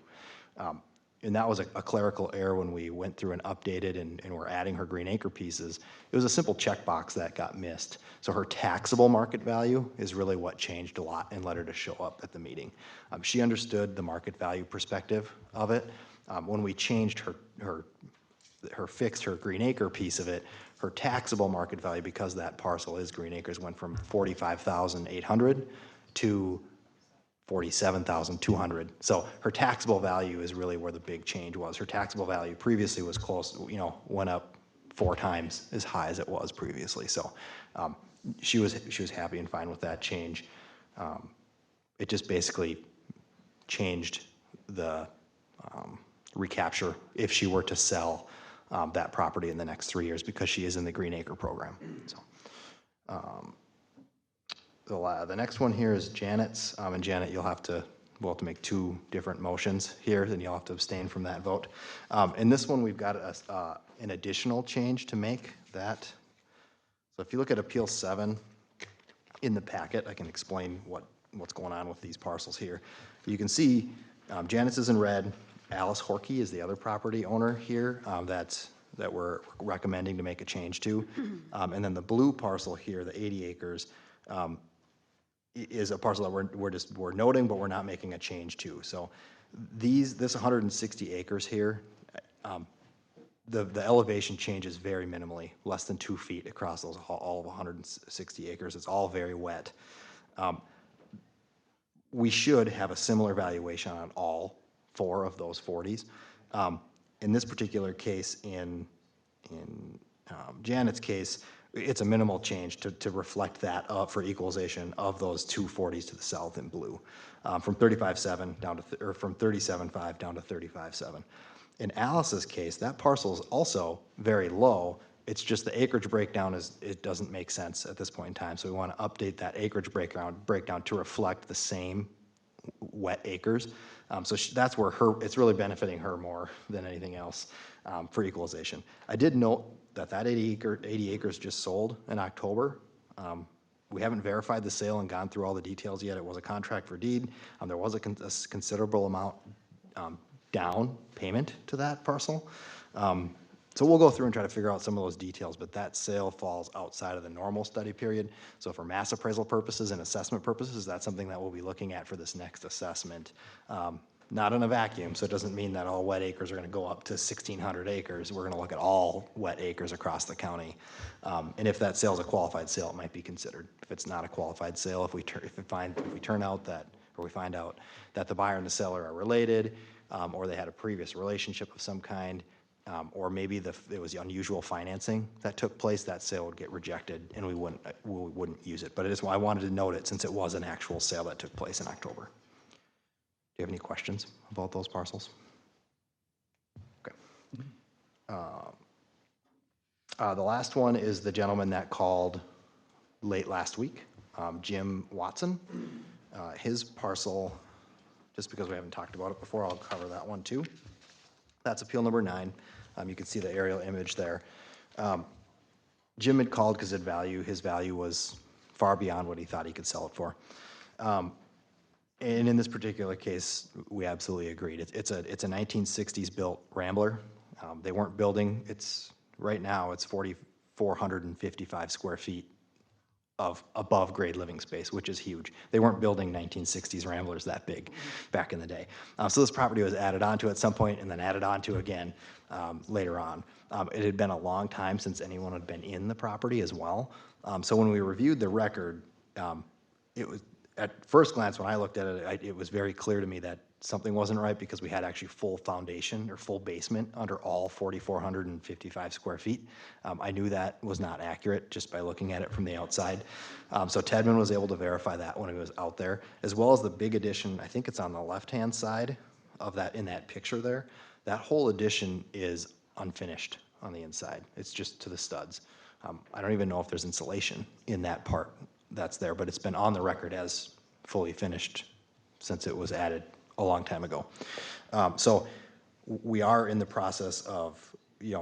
And that was a clerical error when we went through and updated and we're adding her green acre pieces. It was a simple checkbox that got missed. So her taxable market value is really what changed a lot and led her to show up at the meeting. She understood the market value perspective of it. When we changed her green acre piece of it, her taxable market value, because that parcel is green acres, went from 45,800 to 47,200. So her taxable value is really where the big change was. Her taxable value previously was close, went up 4 times as high as it was previously. So she was happy and fine with that change. It just basically changed the recapture if she were to sell that property in the next 3 years, because she is in the green acre program. So. The next one here is Janet's, and Janet, we'll have to make 2 different motions here, then you'll have to abstain from that vote. In this one, we've got an additional change to make that. So if you look at Appeal 7 in the packet, I can explain what's going on with these parcels here. You can see Janet's is in red. Alice Horkey is the other property owner here that we're recommending to make a change to. And then the blue parcel here, the 80 acres, is a parcel that we're noting, but we're not making a change to. So this 160 acres here, the elevation changes very minimally, less than 2 feet across all of 160 acres. It's all very wet. We should have a similar valuation on all 4 of those 40s. In this particular case, in Janet's case, it's a minimal change to reflect that for equalization of those 2 40s to the south in blue, from 35.7 down to, or from 37.5 down to 35.7. In Alice's case, that parcel is also very low. It's just the acreage breakdown it doesn't make sense at this point in time. So we want to update that acreage breakdown to reflect the same wet acres. So that's where it's really benefiting her more than anything else for equalization. I did note that 80 acres just sold in October. We haven't verified the sale and gone through all the details yet. It was a contract for deed. There was a considerable amount down payment to that parcel. So we'll go through and try to figure out some of those details, but that sale falls outside of the normal study period. So for mass appraisal purposes and assessment purposes, that's something that we'll be looking at for this next assessment. Not in a vacuum, so it doesn't mean that all wet acres are going to go up to 1,600 acres. We're going to look at all wet acres across the county. And if that sale is a qualified sale, it might be considered. If it's not a qualified sale, if we find out that the buyer and the seller are related, or they had a previous relationship of some kind, or maybe it was unusual financing that took place, that sale would get rejected and we wouldn't use it. But I wanted to note it since it was an actual sale that took place in October. Do you have any questions about those parcels? Okay. The last one is the gentleman that called late last week, Jim Watson. His parcel, just because we haven't talked about it before, I'll cover that one too. That's appeal number 9. You can see the aerial image there. Jim had called because his value was far beyond what he thought he could sell it for. And in this particular case, we absolutely agreed. It's a 1960s built Rambler. They weren't building. Right now it's 4,455 square feet of above-grade living space, which is huge. They weren't building 1960s Ramblers that big back in the day. So this property was added onto at some point and then added onto again later on. It had been a long time since anyone had been in the property as well. So when we reviewed the record, it was, at first glance, when I looked at it, it was very clear to me that something wasn't right because we had actually full foundation or full basement under all 4,455 square feet. I knew that was not accurate just by looking at it from the outside. So Tedman was able to verify that when he was out there, as well as the big addition. I think it's on the left-hand side of that, in that picture there. That whole addition is unfinished on the inside. It's just to the studs. I don't even know if there's insulation in that part that's there, but it's been on the record as fully finished since it was added a long time ago. So we are in the process of,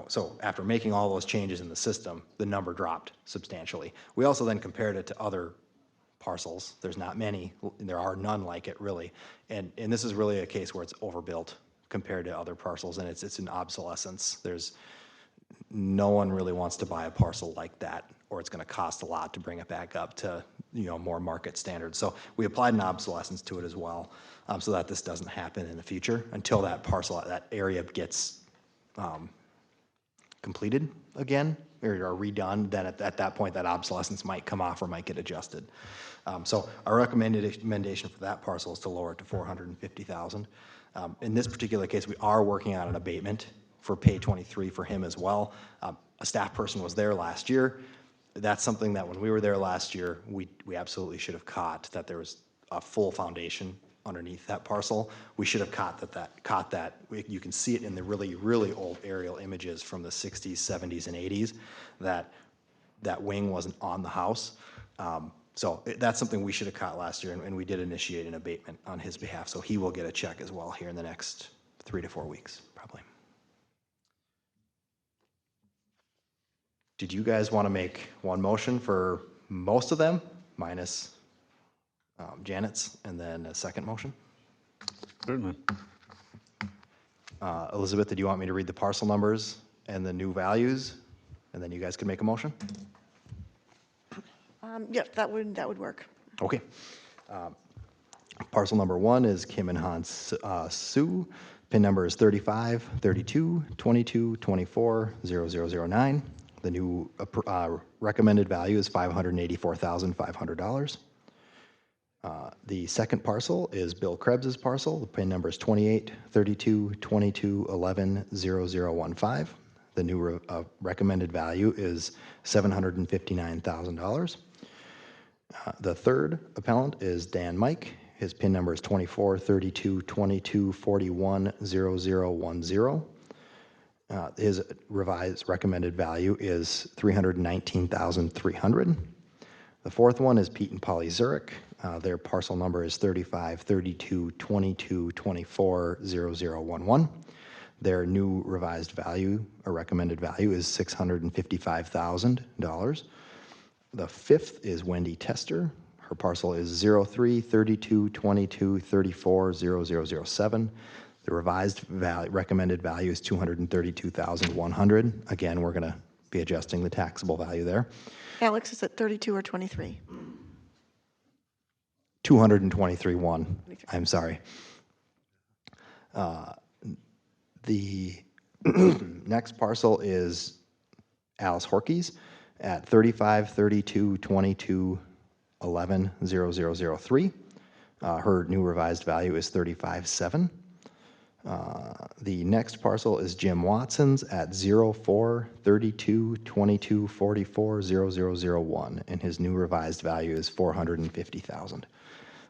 so after making all those changes in the system, the number dropped substantially. We also then compared it to other parcels. There's not many, there are none like it really. And this is really a case where it's overbuilt compared to other parcels, and it's an obsolescence. No one really wants to buy a parcel like that, or it's gonna cost a lot to bring it back up to, more market standards. So we applied an obsolescence to it as well, so that this doesn't happen in the future until that parcel, that area gets completed again or redone. Then at that point, that obsolescence might come off or might get adjusted. So our recommendation for that parcel is to lower it to $450,000. In this particular case, we are working on an abatement for pay 23 for him as well. A staff person was there last year. That's something that when we were there last year, we absolutely should have caught that there was a full foundation underneath that parcel. We should have caught that. You can see it in the really, really old aerial images from the 60s, 70s, and 80s, that wing wasn't on the house. So that's something we should have caught last year, and we did initiate an abatement on his behalf. So he will get a check as well here in the next 3 to 4 weeks, probably. Did you guys want to make one motion for most of them, minus Janet's, and then a second motion? Certainly. Elizabeth, did you want me to read the parcel numbers and the new values, and then you guys could make a motion? Yeah, that would work. Okay. Parcel number 1 is Kim and Hans Sue. PIN number is 35 32 22 24 0009. The new recommended value is $584,500. The second parcel is Bill Krebs's parcel. The PIN number is 28 32 22 11 0015. The new recommended value is $759,000. The third appellant is Dan Mike. His PIN number is 24 32 22 41 0010. His revised recommended value is $319,300. The fourth one is Pete and Polly Zurich. Their parcel number is 35 32 22 24 0011. Their new revised value, or recommended value, is $655,000. The fifth is Wendy Tester. Her parcel is 03 32 22 34 0007. The revised recommended value is $232,100. Again, we're going to be adjusting the taxable value there. Alex, is it 32 or 23? 223,100. I'm sorry. The next parcel is Alice Horkeys at 35 32 22 11 0003. Her new revised value is 35,700. The next parcel is Jim Watson's at 04 32 22 44 0001, and his new revised value is $450,000.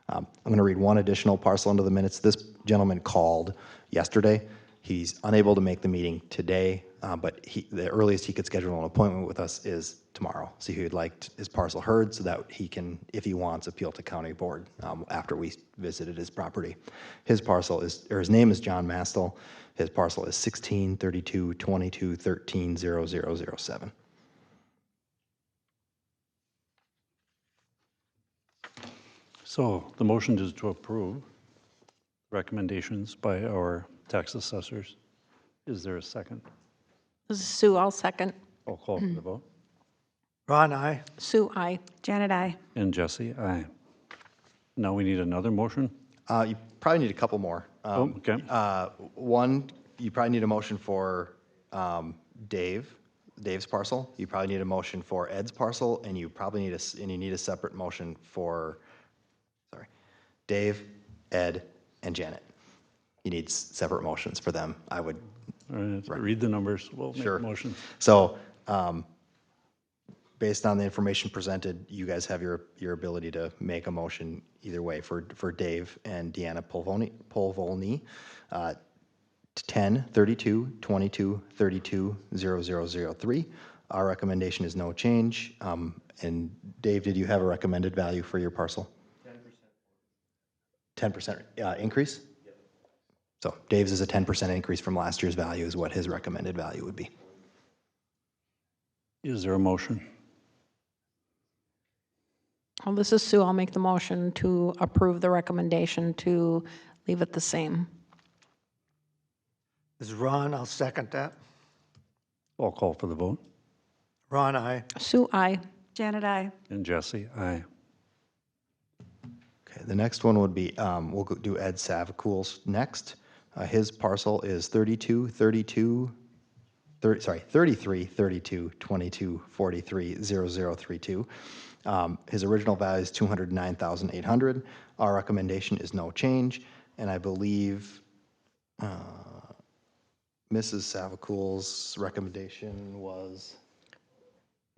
I'm going to read one additional parcel into the minutes. This gentleman called yesterday. He's unable to make the meeting today, but the earliest he could schedule an appointment with us is tomorrow. So he would like his parcel heard so that he can, if he wants, appeal to county board after we visited his property. His parcel is, or his name is John Mastel. His parcel is 16 32 22 13 0007. So the motion is to approve recommendations by our tax assessors. Is there a second? This is Sue, I'll second. I'll call for the vote. Ron, aye. Sue, I. Janet, I. And Jesse, aye. Now we need another motion? You probably need a couple more. Oh, okay. One, you probably need a motion for Dave's parcel. You probably need a motion for Ed's parcel, and you probably need and you need a separate motion for, sorry, Dave, Ed, and Janet. You need separate motions for them, I would. All right, read the numbers, we'll make Sure. a motion. So, based on the information presented, you guys have your ability to make a motion either way for Dave and Deanna Polvolny, 10, 32, 22, 32, 0003. Our recommendation is no change. And Dave, did you have a recommended value for your parcel? 10% increase? Yep. So Dave's is a 10% increase from last year's value is what his recommended value would be. Is there a motion? Well, this is Sue. I'll make the motion to approve the recommendation to leave it the same. This is Ron, I'll second that. I'll call for the vote. Ron, aye. Sue, I. Janet, I. And Jesse, aye. Okay, the next one would be, we'll do Ed Savacool's next. His parcel is 33, 32, 22, 43, 0032. His original value is 209,800. Our recommendation is no change, and I believe Mrs. Savacool's recommendation was,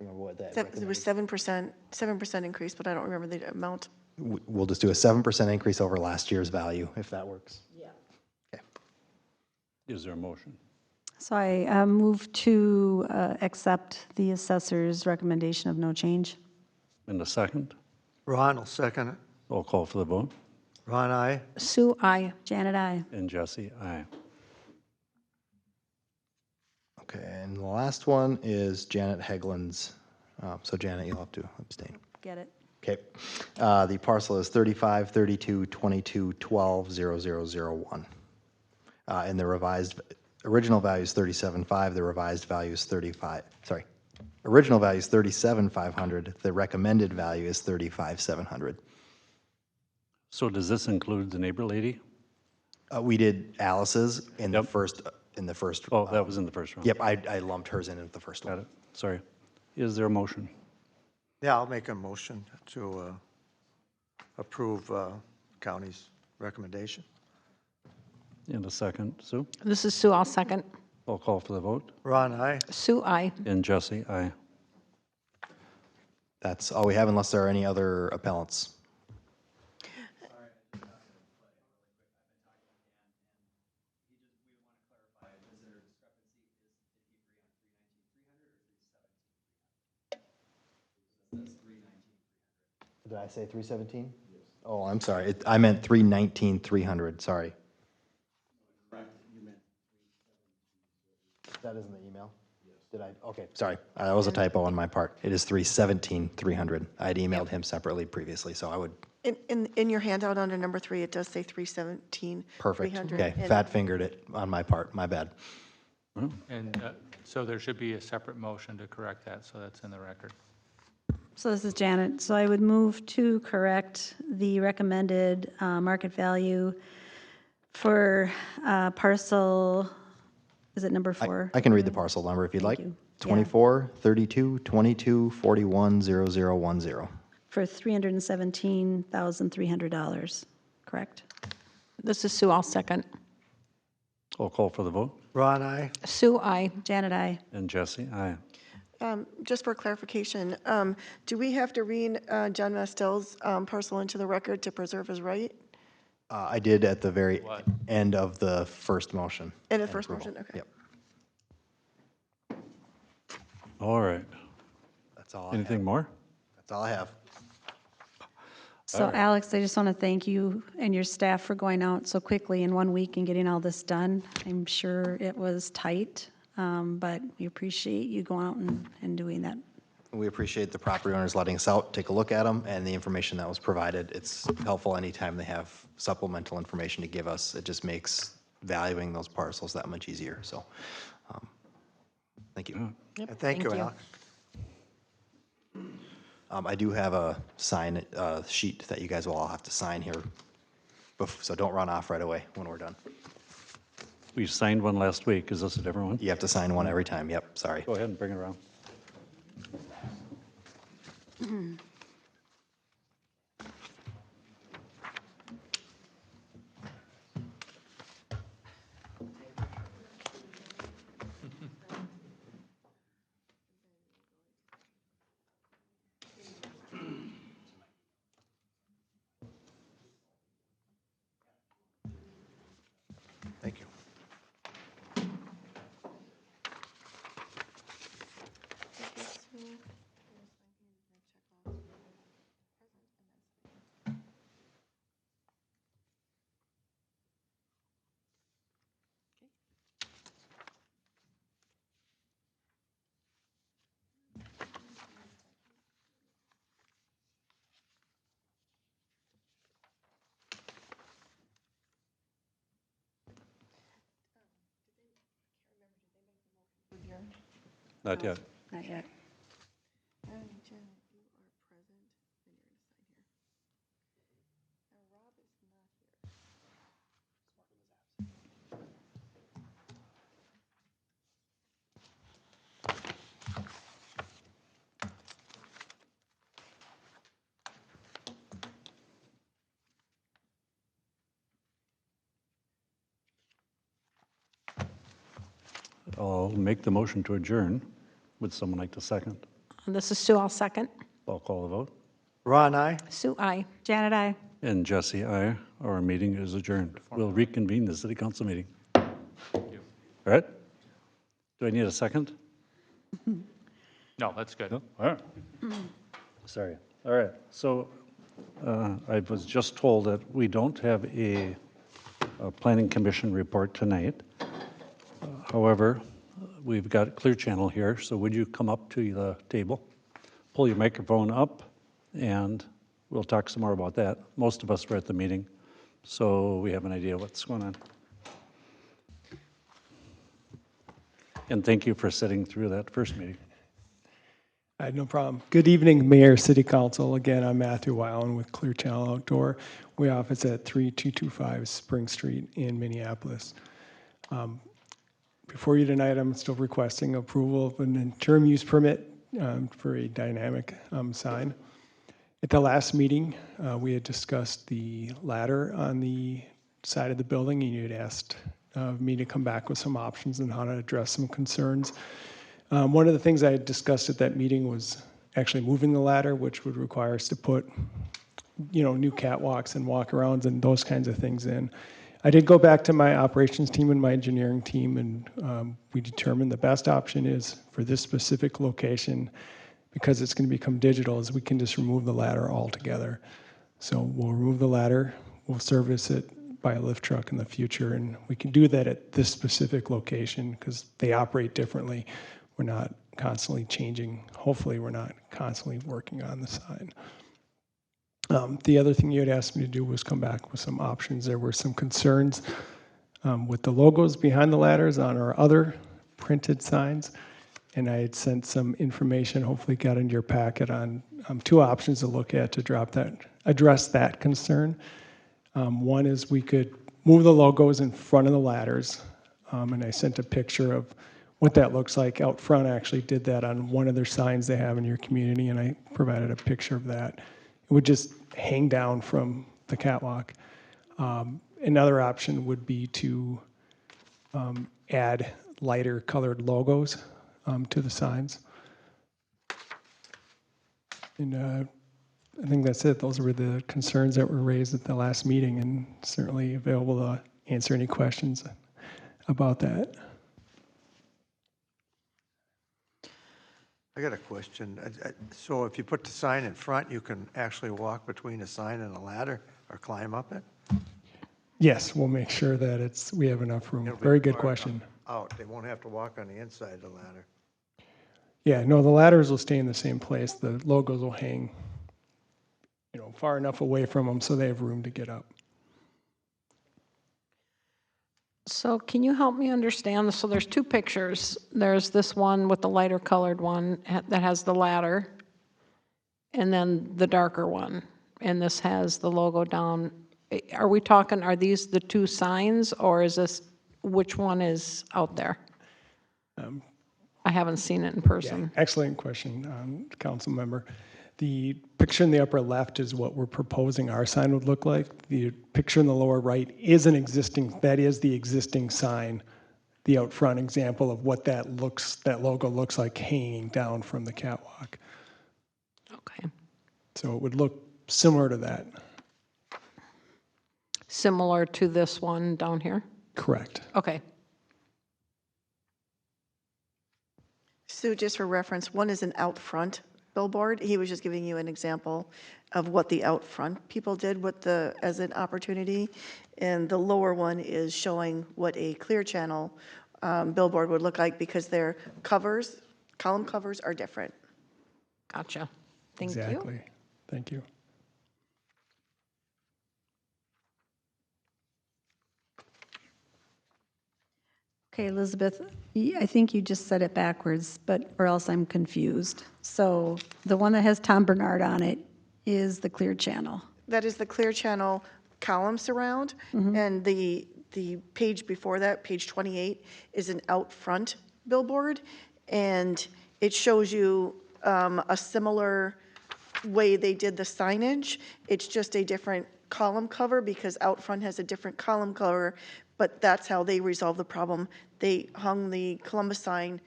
remember what that There was 7% increase, but I don't remember the amount. We'll just do a 7% increase over last year's value, if that works. Yeah. Okay. Is there a motion? So I move to accept the assessor's recommendation of no change. And a second? Ron will second it. I'll call for the vote. Ron, aye. Sue, I. Janet, I. And Jesse, aye. Okay, and the last one is Janet Hegland's. So Janet, you'll have to abstain. Get it. Okay. The parcel is 35, 32, 22, 12, 0001. And the original value is 37.5, the revised value is 35, original value is 37,500, the recommended value is 35,700. So does this include the neighbor lady? We did Alice's in the Yep. first, Oh, that was in the first round. Yep, I lumped hers in at the first one. Got it, sorry. Is there a motion? Yeah, I'll make a motion to approve county's recommendation. And a second, Sue? This is Sue. I'll second. I'll call for the vote. Ron, aye. Sue, I. And Jesse, aye. That's all we have unless there are any other appellants. Did I say 317? Yes. Oh, I'm sorry. I meant 319, 300, sorry. That is in the email? Yes. Did I? Okay, sorry. That was a typo on my part. It is 317, 300. I had emailed him separately previously, so I would, In your handout under number 3, it does say 317. perfect. 300, Okay, and- fat fingered it on my part, my bad. And so there should be a separate motion to correct that, so that's in the record. So this is Janet. So I would move to correct the recommended market value for parcel, is it number 4? I can read the parcel number if you'd like. Thank you. 24, 32, 22, 41, 0010. For $317,300, correct? This is Sue. I'll second. I'll call for the vote. Ron, aye. Sue, I. Janet, I. And Jesse, aye. Just for clarification, do we have to read John Mastel's parcel into the record to preserve his right? I did at the very end of the first motion. In the first approval. motion, okay. Yep, All right. that's all I have. Anything more? That's all I have. So Alex, I just want to thank you and your staff for going out so quickly in 1 week and getting all this done. I'm sure it was tight, but we appreciate you going out and doing that. We appreciate the property owners letting us out, take a look at them, and the information that was provided. It's helpful anytime they have supplemental information to give us. It just makes valuing those parcels that much easier, so, thank you. Thank you, Alex. I do have a sign sheet that you guys will all have to sign here, so don't run off right away when we're done. We signed one last week. Is this a different one? You have to sign one every time, yep, sorry. Go ahead and bring it around. Thank you. Not yet. Not yet. I'll make the motion to adjourn. Would someone like to second? This is Sue, I'll second. I'll call the vote. Ron, aye? Sue, aye. Janet, I. And Jesse, aye. Our meeting is adjourned. We'll reconvene the city council meeting. All right? Do I need a second? No, that's good. No? All right. Sorry. All right. So I was just told that we don't have a planning commission report tonight. However, we've got Clear Channel here, so would you come up to the table, pull your microphone up, and we'll talk some more about that. Most of us were at the meeting, so we have an idea what's going on. And thank you for sitting through that first meeting. No problem. Good evening, Mayor, City Council. Again, I'm Matthew Weiland with Clear Channel Outdoor. We office at 3225 Spring Street in Minneapolis. Before you tonight, I'm still requesting approval of an interim use permit for a dynamic sign. At the last meeting, we had discussed the ladder on the side of the building, and you had asked me to come back with some options on how to address some concerns. One of the things I had discussed at that meeting was actually moving the ladder, which would require us to put, new catwalks and walk-arounds and those kinds of things in. I did go back to my operations team and my engineering team, and we determined the best option is for this specific location, because it's going to become digital, is we can just remove the ladder altogether. So we'll remove the ladder, we'll service it by a lift truck in the future, and we can do that at this specific location because they operate differently. We're not constantly changing. Hopefully, we're not constantly working on the sign. The other thing you had asked me to do was come back with some options. There were some concerns with the logos behind the ladders on our other printed signs, and I had sent some information, hopefully got into your packet, on two options to look at to address that concern. One is we could move the logos in front of the ladders, and I sent a picture of what that looks like out front. I actually did that on one of their signs they have in your community, and I provided a picture of that. It would just hang down from the catwalk. Another option would be to add lighter colored logos to the signs. And I think that's it. Those were the concerns that were raised at the last meeting, and certainly available to answer any questions about that. I got a question. So if you put the sign in front, you can actually walk between a sign and a ladder or climb up it? Yes, we'll make sure that we have enough room. It'll be Very good far question. enough out. They won't have to walk on the inside of the ladder. Yeah, no, the ladders will stay in the same place. The logos will hang, far enough away from them so they have room to get up. So can you help me understand? So there's two pictures. There's this one with the lighter colored one that has the ladder. and then the darker one, and this has the logo down. Are we talking, are these the two signs, or is this, which one is out there? I haven't seen it in Yeah, person. excellent question, council member. The picture in the upper left is what we're proposing our sign would look like. The picture in the lower right is that is the existing sign, the out front example of what that logo looks like hanging down from the catwalk. Okay. So it would look similar to that. Similar to this one down here? Correct. Okay. Sue, just for reference, one is an out front billboard. He was just giving you an example of what the out front people did as an opportunity. And the lower one is showing what a Clear Channel billboard would look like because their column covers are different. Gotcha. Thank you. Exactly. Thank you. Okay, Elizabeth, I think you just said it backwards, or else I'm confused. So the one that has Tom Bernard on it is the Clear Channel. That is the Clear Channel column surround, and the page before that, page 28, is an out front billboard, and it shows you a similar way they did the signage. It's just a different column cover because out front has a different column cover, but that's how they resolved the problem. They hung the Columbus sign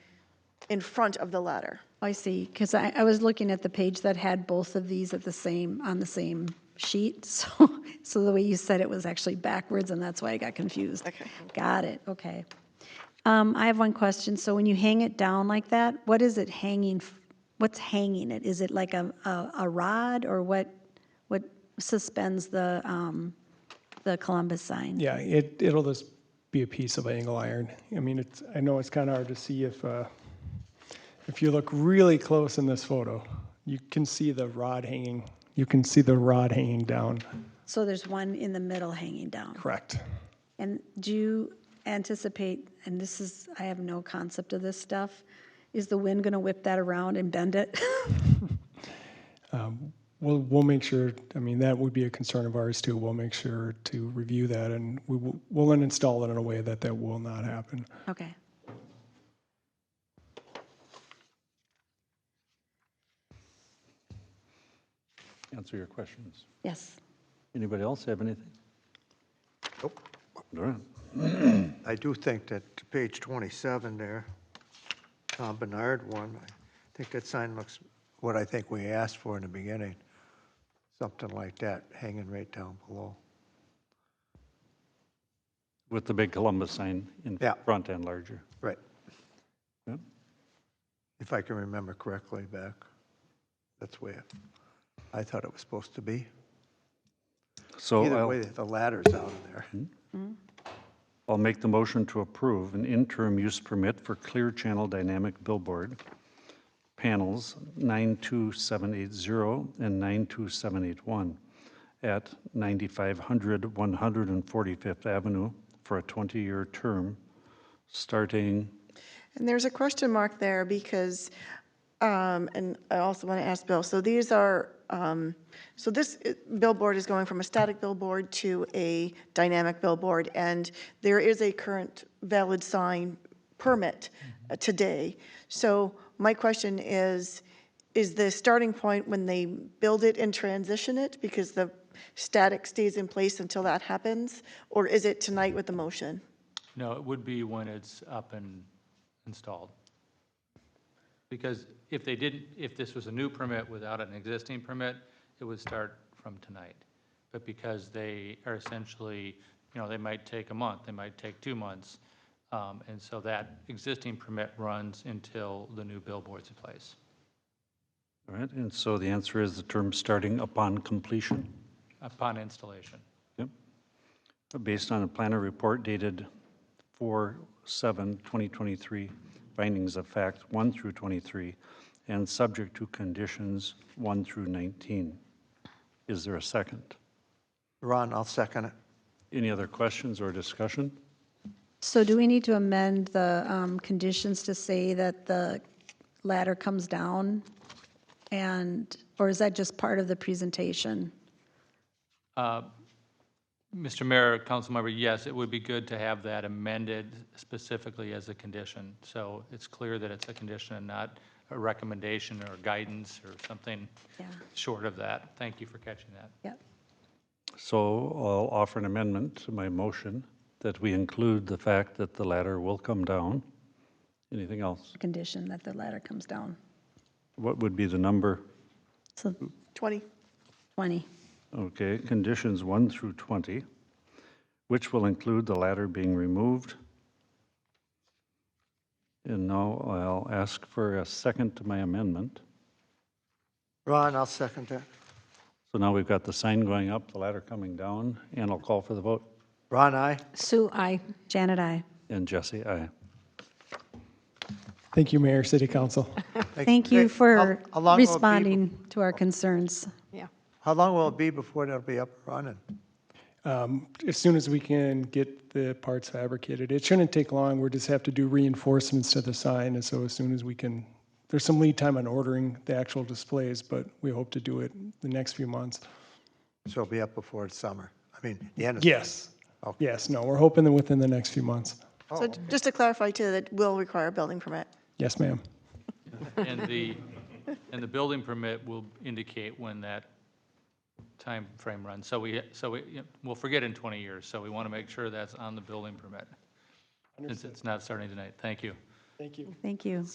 in front of the ladder. I see, because I was looking at the page that had both of these on the same sheet, so the way you said it was actually backwards, and that's why I got confused. Okay. Got it, okay. I have one question. So when you hang it down like that, what is it hanging, what's hanging it? Is it like a rod, or what suspends the Columbus sign? Yeah, it'll just be a piece of angle iron. I mean, I know it's kind of hard to see if you look really close in this photo, you can see the rod hanging. You can see the rod hanging down. So there's one in the middle hanging down. Correct. And do you anticipate, and I have no concept of this stuff, is the wind going to whip that around and bend it? We'll make sure, I mean, that would be a concern of ours too. We'll make sure to review that, and we'll install it in a way that will not happen. Okay. Answer your questions. Yes. Anybody else have anything? Nope. All right. I do think that page 27 there, Tom Bernard one, I think that sign looks what I think we asked for in the beginning. Something like that, hanging right down below. With the big Columbus sign in Yeah. front and larger. Right. Yep. If I can remember correctly back, that's where I thought it was supposed to be. So Either way, the ladder's out of there. I'll make the motion to approve an interim use permit for Clear Channel Dynamic Billboard panels 92780 and 92781 at 9500 145th Avenue for a 20-year term starting. And there's a question mark there because, and I also want to ask Bill, so these are, so this billboard is going from a static billboard to a dynamic billboard, and there is a current valid sign permit today. So my question is the starting point when they build it and transition it because the static stays in place until that happens, or is it tonight with the motion? No, it would be when it's up and installed. Because if this was a new permit without an existing permit, it would start from tonight. But because they are essentially, they might take a month, they might take 2 months. And so that existing permit runs until the new billboard's in place. All right, and so the answer is the term starting upon completion. Upon installation. Yep. Based on a planner report dated 4/7/2023, findings of fact 1 through 23, and subject to conditions 1 through 19. Is there a second? Ron, I'll second it. Any other questions or discussion? So do we need to amend the conditions to say that the ladder comes down And, or is that just part of the presentation? Mr. Mayor, Councilmember, yes, it would be good to have that amended specifically as a condition. So it's clear that it's a condition and not a recommendation or guidance or something Yeah, short of that. Thank you for catching that. yep. So I'll offer an amendment to my motion that we include the fact that the ladder will come down. Anything else? Condition that the ladder comes down. What would be the number? So 20. 20. Okay, conditions 1 through 20, which will include the ladder being removed. And now I'll ask for a second to my amendment. Ron, I'll second that. So now we've got the sign going up, the ladder coming down, and I'll call for the vote. Ron, aye. Sue, I. Janet, I. And Jesse, aye. Thank you, Mayor, City Council. Thank you for How long will it be responding to our concerns. Yeah. How long will it be before they'll be up and running? As soon as we can get the parts fabricated. It shouldn't take long. We'll just have to do reinforcements to the sign. And so as soon as we can, there's some lead time on ordering the actual displays, but we hope to do it the next few months. So it'll be up before it's summer. I mean, the end of. Yes. Okay. Yes, no, we're hoping that within the next few months. So just to clarify too, that will require a building permit. Yes, ma'am. And the building permit will indicate when that time frame runs. We'll forget in 20 years, so we want to make sure that's on the building permit. Since it's not starting tonight. Thank you. Thank you. Thank you.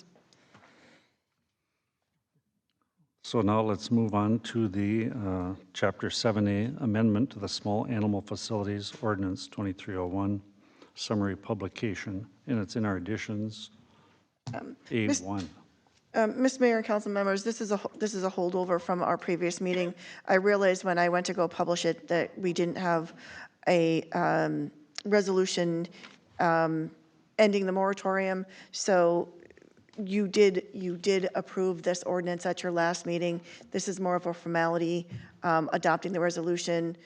So now let's move on to the Chapter 7A amendment to the Small Animal Facilities Ordinance 2301 summary publication, and it's in our additions, A1. Ms. Mayor and council members, this is a holdover from our previous meeting. I realized when I went to go publish it that we didn't have a resolution ending the moratorium. So you did approve this ordinance at your last meeting. This is more of a formality, adopting the resolution,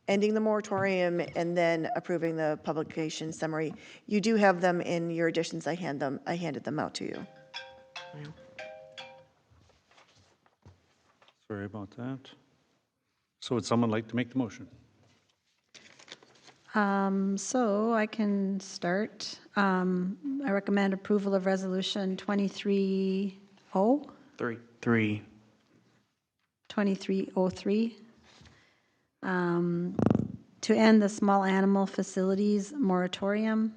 ending the moratorium, and then approving the publication summary. You do have them in your additions. I handed them out to you. Sorry about that. So would someone like to make the motion? So I can start. I recommend approval of Resolution 2303, 2303, to end the small animal facilities moratorium.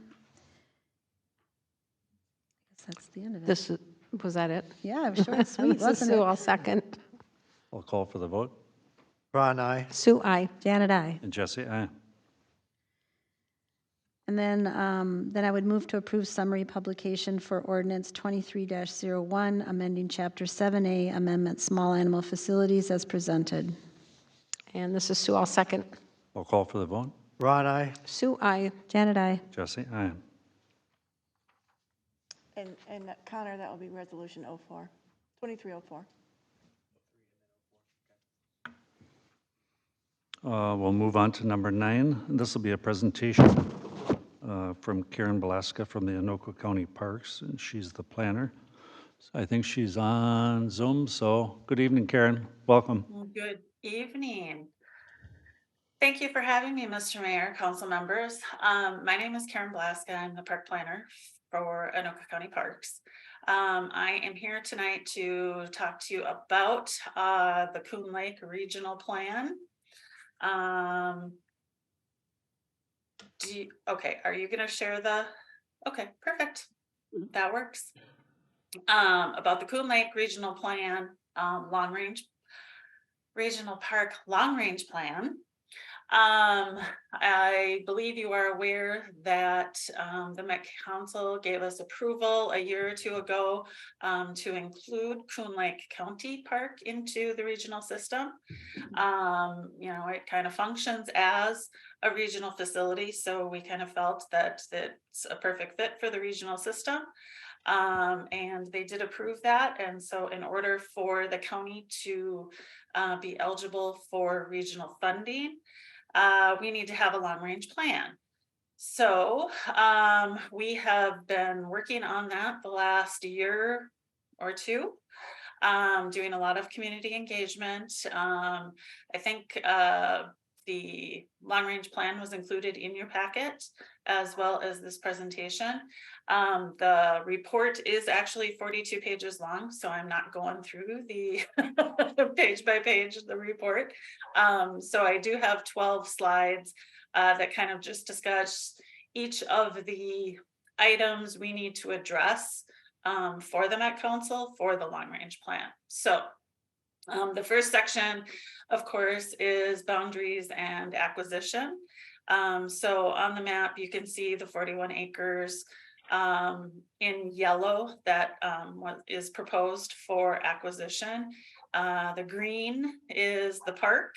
I guess that's the end of it. Was that it? Yeah, it was short and sweet, This is wasn't Sue, it? I'll second. I'll call for the vote. Ron, aye. Sue, I. Janet, I. And Jesse, aye. And then I would move to approve summary publication for ordinance 23-01, amending Chapter 7A, Amendment Small Animal Facilities as presented. And this is Sue, I'll second. I'll call for the vote. Ron, aye. Sue, I. Janet, I. Jesse, aye. And Connor, that will be resolution 04, 2304. We'll move on to number 9. This will be a presentation from Karen Belaska from the Anoka County Parks, and she's the planner. So I think she's on Zoom, so good evening, Karen. Welcome. Good evening. Thank you for having me, Mr. Mayor, council members. My name is Karen Blaska. I'm the park planner for Anoka County Parks. I am here tonight to talk to you about the Coon Lake Regional Plan. Okay, are you gonna share the, okay, perfect. That works. About the Coon Lake Regional Plan, Long Range Regional Park Long Range Plan. I believe you are aware that the Met Council gave us approval a year or two ago to include Coon Lake County Park into the regional system. It kind of functions as a regional facility, so we kind of felt that it's a perfect fit for the regional system. And they did approve that. And so in order for the county to be eligible for regional funding, we need to have a long-range plan. So we have been working on that the last year or two. doing a lot of community engagement. I think the long-range plan was included in your packet, as well as this presentation. The report is actually 42 pages long, so I'm not going through the page by page of the report. So I do have 12 slides that kind of just discuss each of the items we need to address for the Met Council for the long-range plan. So the first section, of course, is boundaries and acquisition. So on the map, you can see the 41 acres in yellow that is proposed for acquisition. The green is the park.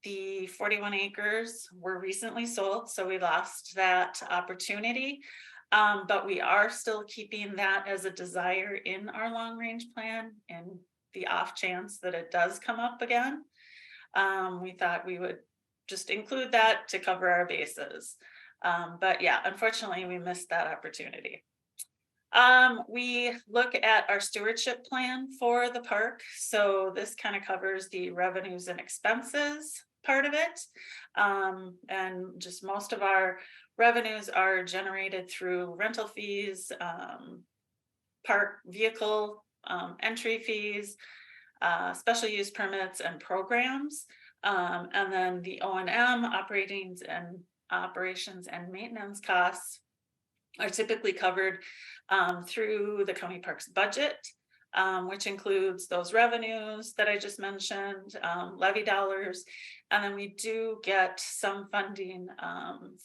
The 41 acres were recently sold, so we lost that opportunity. But we are still keeping that as a desire in our long range plan, and the off chance that it does come up again. We thought we would just include that to cover our bases. But yeah, unfortunately, we missed that opportunity. We look at our stewardship plan for the park. So this kind of covers the revenues and expenses part of it. And just most of our revenues are generated through rental fees, park vehicle entry fees, special use permits and programs. And then the O&M operations and maintenance costs are typically covered through the county parks budget, which includes those revenues that I just mentioned, levy dollars, and then we do get some funding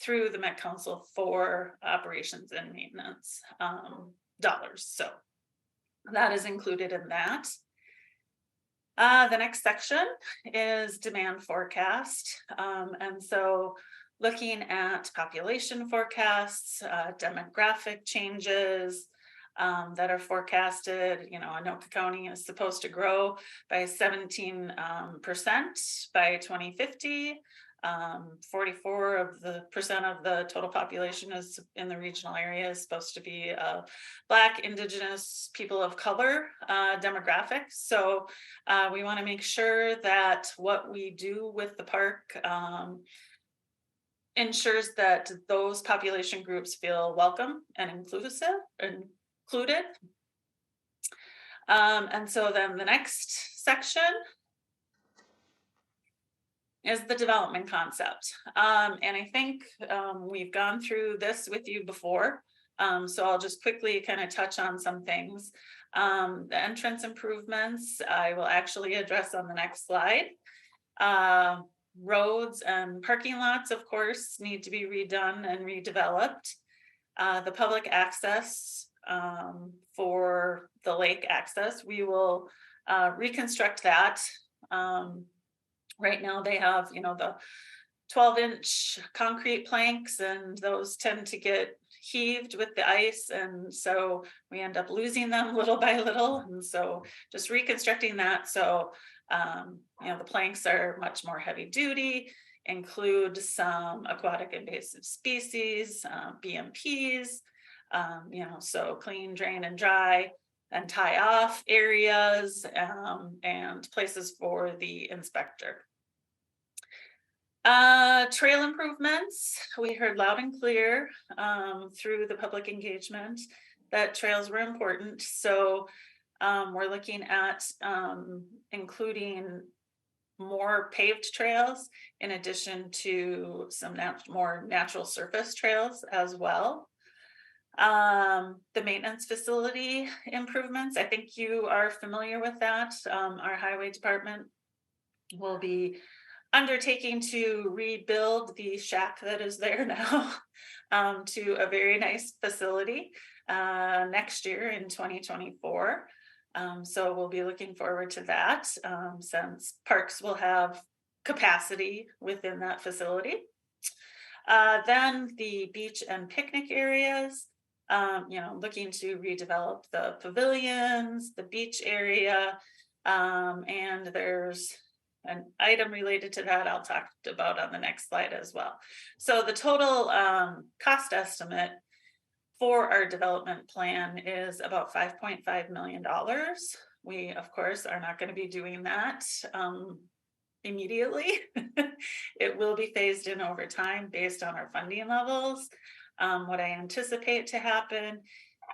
through the Met Council for operations and maintenance dollars. So that is included in that. The next section is demand forecast. And so looking at population forecasts, demographic changes that are forecasted, Anoka County is supposed to grow by 17% by 2050. 44% of the total population is in the regional area is supposed to be Black, Indigenous, people of color demographics. So we want to make sure that what we do with the park ensures that those population groups feel welcome and included. And so then the next section is the development concept. And I think we've gone through this with you before. So I'll just quickly kind of touch on some things. The entrance improvements, I will actually address on the next slide. Roads and parking lots, of course, need to be redone and redeveloped. The public access for the lake access, we will reconstruct that. Right now they have, the 12-inch concrete planks, and those tend to get heaved with the ice, and so we end up losing them little by little. And so just reconstructing that, so the planks are much more heavy duty, include some aquatic invasive species, BMPs, so clean, drain, and dry, and tie off areas, and places for the inspector. Trail improvements, we heard loud and clear through the public engagement that trails were important. So we're looking at including more paved trails in addition to some more natural surface trails as well. The maintenance facility improvements, I think you are familiar with that. Our highway department will be undertaking to rebuild the shack that is there now to a very nice facility next year in 2024. So we'll be looking forward to that since parks will have capacity within that facility. Then the beach and picnic areas, looking to redevelop the pavilions, the beach area, and there's an item related to that I'll talk about on the next slide as well. So the total cost estimate for our development plan is about $5.5 million. We, of course, are not going to be doing that immediately. It will be phased in over time based on our funding levels. What I anticipate to happen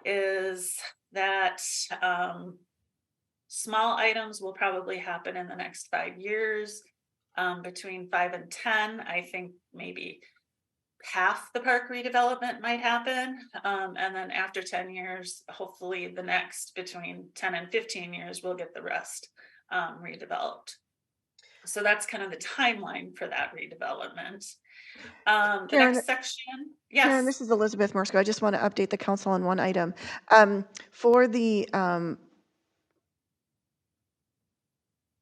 is that small items will probably happen in the next 5 years. Between 5 and 10, I think maybe half the park redevelopment might happen. And then after 10 years, hopefully the next between 10 and 15 years, we'll get the rest redeveloped. So that's kind of the timeline for that redevelopment. The Karen, next section, Karen, yes, this is Elizabeth Morsko. I just want to update the council on one item. For the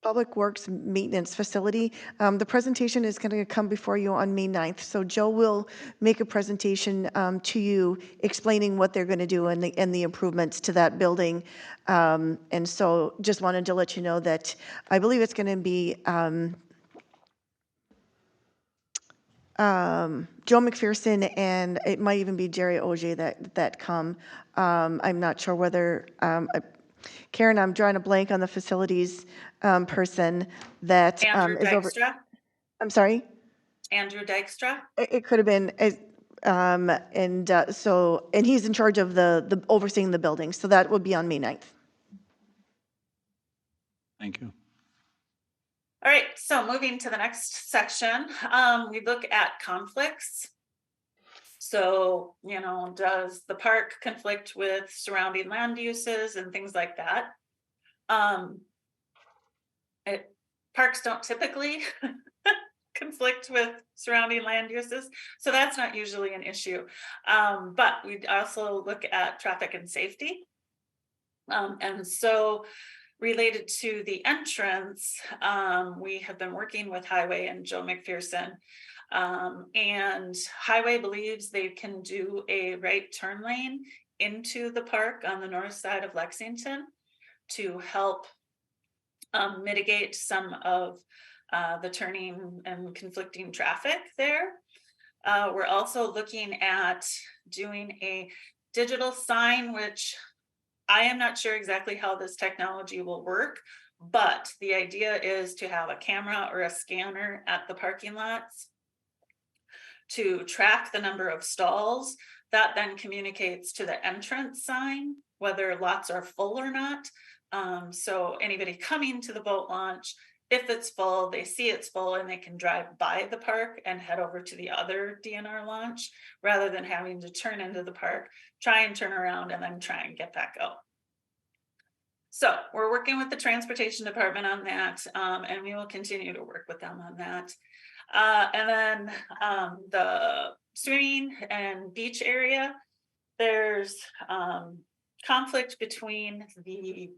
Public Works Maintenance Facility, the presentation is going to come before you on May 9th. So Joe will make a presentation to you explaining what they're going to do and the improvements to that building. And so just wanted to let you know that I believe it's going to be Joe McPherson, and it might even be Jerry Ogier that come. I'm not sure whether, Karen, I'm drawing a blank on the facilities person that Andrew is over. Dykstra. I'm sorry? Andrew Dykstra. It could have been, and he's in charge of the overseeing the building, so that would be on May 9th. Thank you. All right, so moving to the next section, we look at conflicts. So, you know, does the park conflict with surrounding land uses and things like that? Parks don't typically conflict with surrounding land uses, so that's not usually an issue. But we also look at traffic and safety. And so related to the entrance, we have been working with Highway and Joe McPherson. And Highway believes they can do a right turn lane into the park on the north side of Lexington to help mitigate some of the turning and conflicting traffic there. We're also looking at doing a digital sign, which I am not sure exactly how this technology will work, but the idea is to have a camera or a scanner at the parking lots to track the number of stalls. That then communicates to the entrance sign whether lots are full or not. So anybody coming to the boat launch, if it's full, they see it's full and they can drive by the park and head over to the other DNR launch rather than having to turn into the park, try and turn around and then try and get back out. So we're working with the transportation department on that, and we will continue to work with them on that. And then the swimming and beach area, there's conflict between the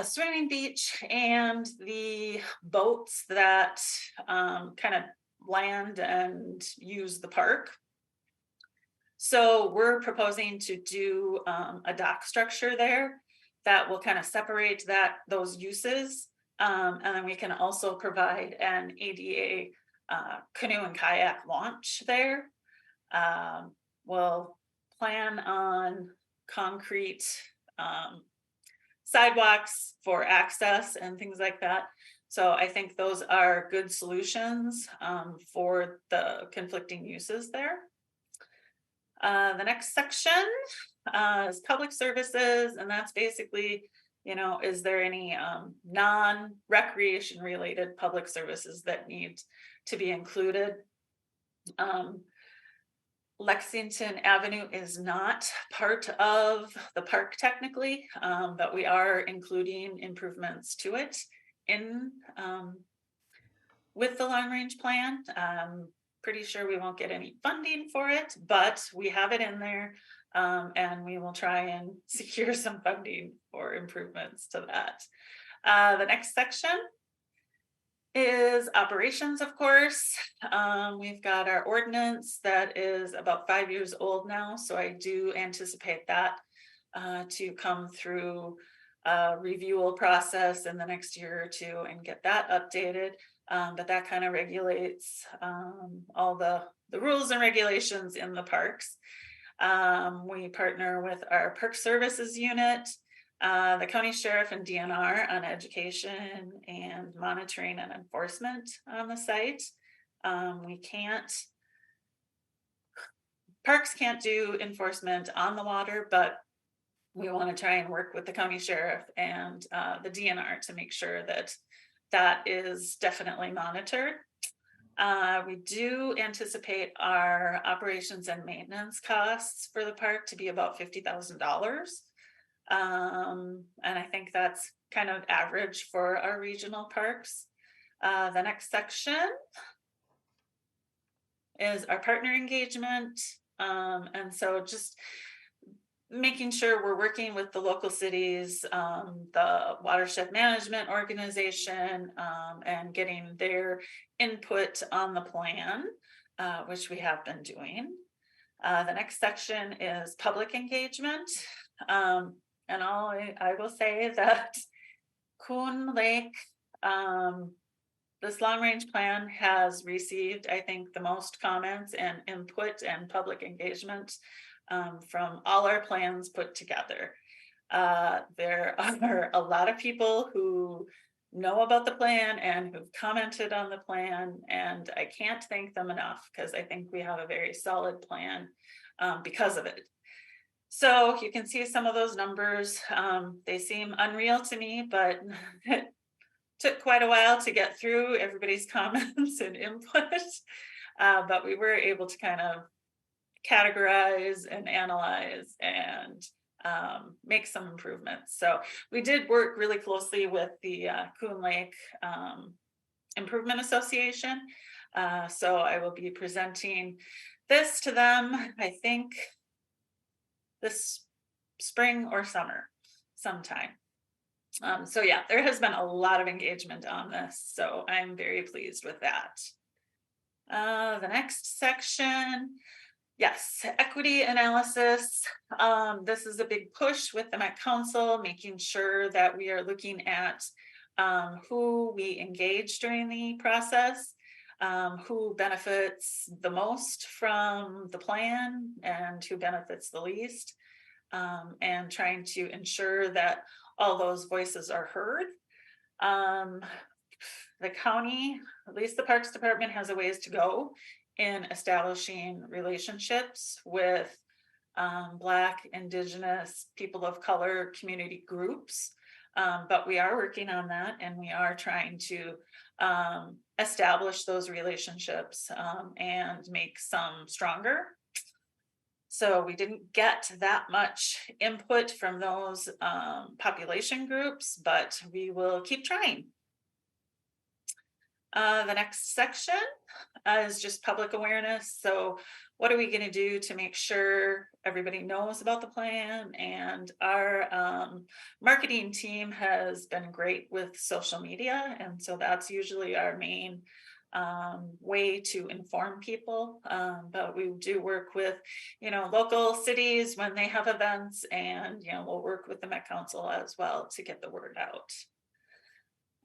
swimming beach and the boats that kind of land and use the park. So we're proposing to do a dock structure there that will kind of separate those uses. And then we can also provide an ADA canoe and kayak launch there. We'll plan on concrete sidewalks for access and things like that. So I think those are good solutions for the conflicting uses there. The next section is public services, and that's basically, you know, is there any non-recreation related public services that need to be included? Lexington Avenue is not part of the park technically, but we are including improvements to it in with the long range plan. Pretty sure we won't get any funding for it, but we have it in there, and we will try and secure some funding for improvements to that. The next section is operations, of course. We've got our ordinance that is about 5 years old now, so I do anticipate that to come through a review process in the next year or two and get that updated. But that kind of regulates all the rules and regulations in the parks. We partner with our Park Services unit, the county sheriff and DNR on education and monitoring and enforcement on the site. Parks can't do enforcement on the water, but we want to try and work with the county sheriff and the DNR to make sure that that is definitely monitored. We do anticipate our operations and maintenance costs for the park to be about $50,000. And I think that's kind of average for our regional parks. The next section is our partner engagement. And so just making sure we're working with the local cities, the watershed management organization, and getting their input on the plan, which we have been doing. The next section is public engagement. And I will say that Coon Lake, this long range plan has received, I think, the most comments and input and public engagement from all our plans put together. There are a lot of people who know about the plan and who've commented on the plan, and I can't thank them enough because I think we have a very solid plan because of it. So you can see some of those numbers. They seem unreal to me, but it took quite a while to get through everybody's comments and input, but we were able to kind of categorize and analyze and make some improvements. So we did work really closely with the Coon Lake Improvement Association. So I will be presenting this to them, I think, this spring or summer sometime. So yeah, there has been a lot of engagement on this, so I'm very pleased with that. The next section, yes, equity analysis. This is a big push with the Met Council, making sure that we are looking at who we engage during the process, who benefits the most from the plan and who benefits the least, and trying to ensure that all those voices are heard. The county, at least the Parks Department, has a ways to go in establishing relationships with Black, Indigenous, people of color, community groups. But we are working on that, and we are trying to establish those relationships and make some stronger. So we didn't get that much input from those population groups, but we will keep trying. The next section is just public awareness. So what are we going to do to make sure everybody knows about the plan? And our marketing team has been great with social media. And so that's usually our main way to inform people. But we do work with, local cities when they have events, and, we'll work with the Met Council as well to get the word out.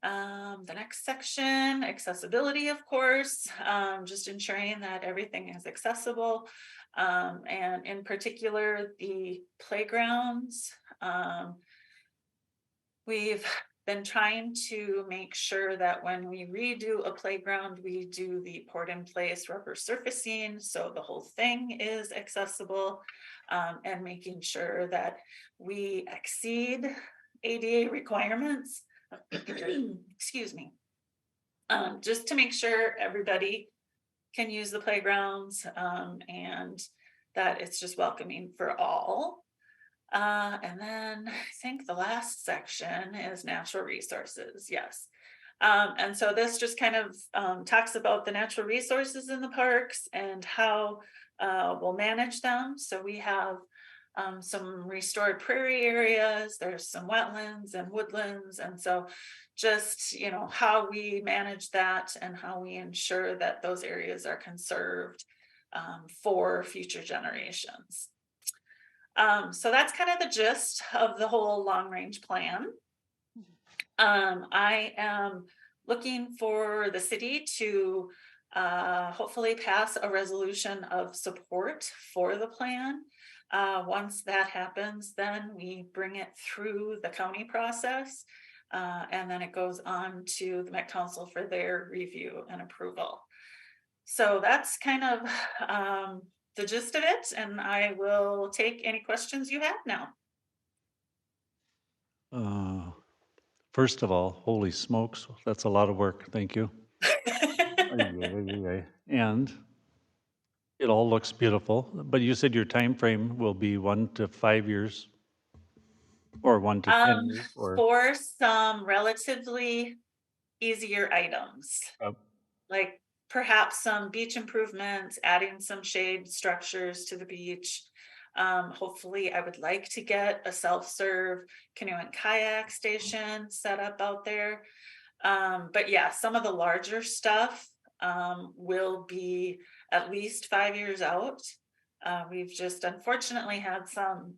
The next section, accessibility, of course, just ensuring that everything is accessible, and in particular, the playgrounds. We've been trying to make sure that when we redo a playground, we do the poured in place rubber surfacing, so the whole thing is accessible, and making sure that we exceed ADA requirements. Excuse me, just to make sure everybody can use the playgrounds, and that it's just welcoming for all. And then I think the last section is natural resources. Yes. And so this just kind of talks about the natural resources in the parks and how we'll manage them. So we have some restored prairie areas, there's some wetlands and woodlands. And so just, how we manage that and how we ensure that those areas are conserved for future generations. So that's kind of the gist of the whole long range plan. I am looking for the city to hopefully pass a resolution of support for the plan. Once that happens, then we bring it through the county process. And then it goes on to the Met Council for their review and approval. So that's kind of the gist of it, and I will take any questions you have now. First of all, holy smokes, that's a lot of work. Thank you. And it all looks beautiful, but you said your time frame will be 1 to 5 years or 1 to 10 years or? For some relatively easier items, like perhaps some beach improvements, adding some shade structures to the beach. Hopefully, I would like to get a self-serve canoe and kayak station set up out there. But yeah, some of the larger stuff will be at least 5 years out. We've just unfortunately had some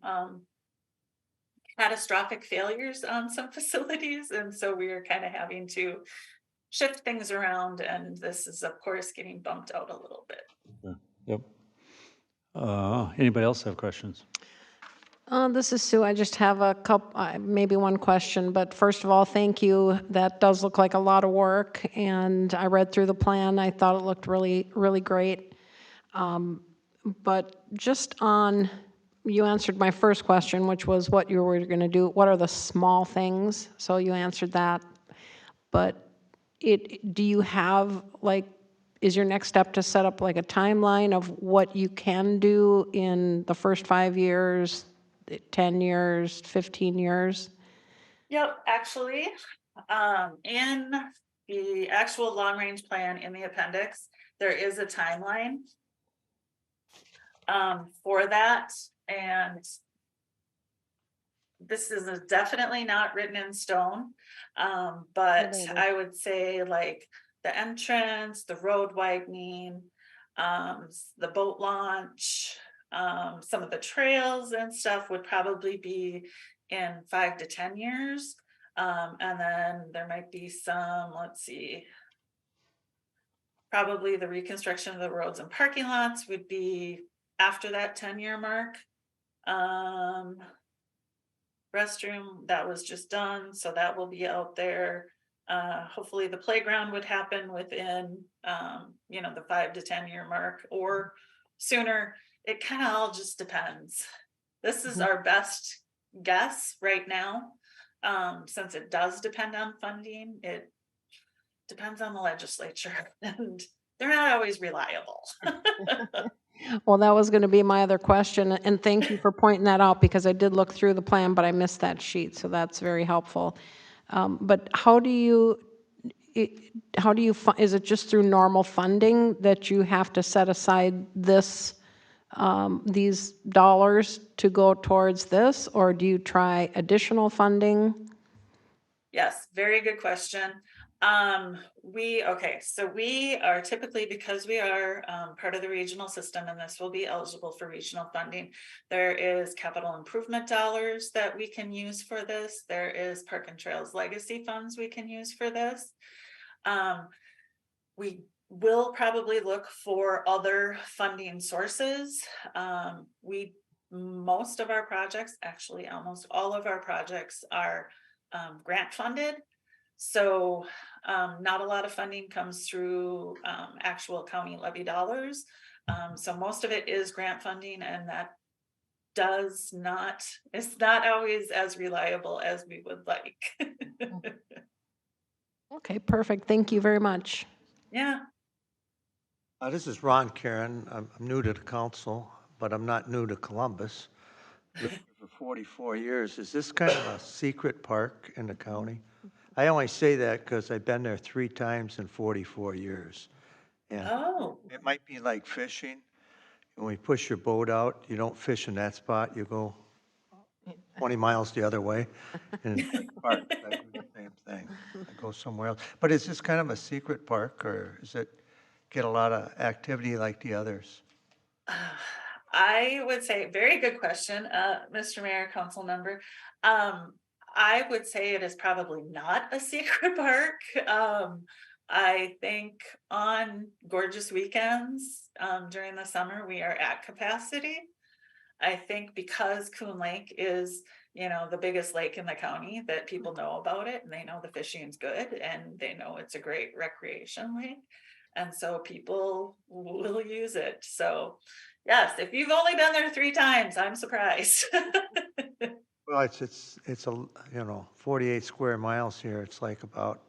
catastrophic failures on some facilities, and so we are kind of having to shift things around, and this is of course getting bumped out a little bit. Yep. Anybody else have questions? This is Sue. I just have a couple, maybe one question, but first of all, thank you. That does look like a lot of work, and I read through the plan. I thought it looked really, really great. But just on, you answered my first question, which was what you were going to do. What are the small things? So you answered that. But do you have, like, is your next step to set up like a timeline of what you can do in the first 5 years, 10 years, 15 years? Yep, actually, in the actual long-range plan in the appendix, there is a timeline for that, and this is definitely not written in stone, but I would say like the entrance, the road widening, the boat launch, some of the trails and stuff would probably be in 5 to 10 years. And then there might be some, let's see, probably the reconstruction of the roads and parking lots would be after that 10-year mark. Restroom, that was just done, so that will be out there. Hopefully the playground would happen within, the 5 to 10 year mark or sooner. It kind of all just depends. This is our best guess right now. Since it does depend on funding, it depends on the legislature and they're not always reliable. Well, that was going to be my other question, and thank you for pointing that out because I did look through the plan, but I missed that sheet, so that's very helpful. But how do you, is it just through normal funding that you have to set aside this, these dollars to go towards this, or do you try additional funding? Yes, very good question. So we are typically, because we are part of the regional system, and this will be eligible for regional funding, there is capital improvement dollars that we can use for this. There is Park and Trails legacy funds we can use for this. We will probably look for other funding sources. Most of our projects, actually almost all of our projects, are grant funded. So not a lot of funding comes through actual county levy dollars. So most of it is grant funding, and that it's not always as reliable as we would like. Okay, perfect. Thank you very much. Yeah. This is Ron Karen. I'm new to the council, but I'm not new to Columbus. Lived here for 44 years. Is this kind of a secret park in the county? I only say that because I've been there 3 times in 44 years. And it might be like fishing. When you push your boat out, you don't fish in that spot. You go 20 miles the other way. And it's like park, I do the same thing. I go somewhere else. But is this kind of a secret park, or does it get a lot of activity like the others? I would say, very good question, Mr. Mayor, council member. I would say it is probably not a secret park. I think on gorgeous weekends during the summer, we are at capacity. I think because Coon Lake is, the biggest lake in the county, that people know about it and they know the fishing's good and they know it's a great recreation lake. And so people will use it. So yes, if you've only been there 3 times, I'm surprised. Well, it's 48 square miles here. It's like about,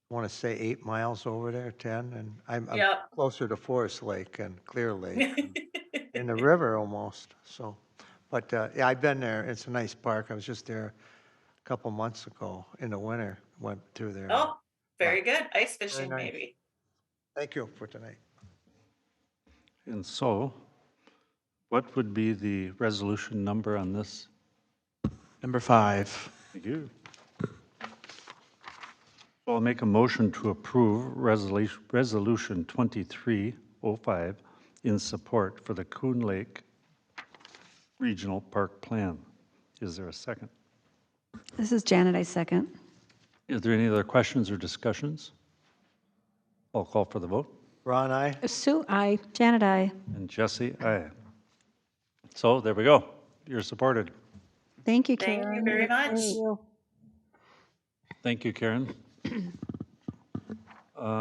I want to say 8 miles over there, 10, and I'm Yep. closer to Forest Lake and Clear Lake, in the river almost, so. But, yeah, I've been there. It's a nice park. I was just there a couple months ago in the winter, went through there. Oh, very good. Ice Very fishing, nice. maybe. Thank you for tonight. And so, what would be the resolution number on this? Number 5. Thank you. So I'll make a motion to approve Resolution 2305 in support for the Coon Lake Regional Park Plan. Is there a second? This is Janet, I second. Is there any other questions or discussions? I'll call for the vote. Ron, aye? Sue, I. Janet, I. And Jesse, aye. So there we go. You're supported. Thank you, Thank Karen. you very much. Thank you, Karen.